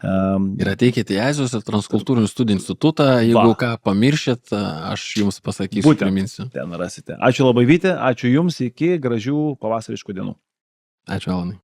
Ir ateikite į Azijos ir transkultūrinių studijų institutą, jeigu ką pamiršėt, aš jums pasakysiu, priminsiu. Ten rasite. Ačiū labai, Vyti, ačiū jums, iki gražių pavasariškų dienų. Ačiū, Alanai.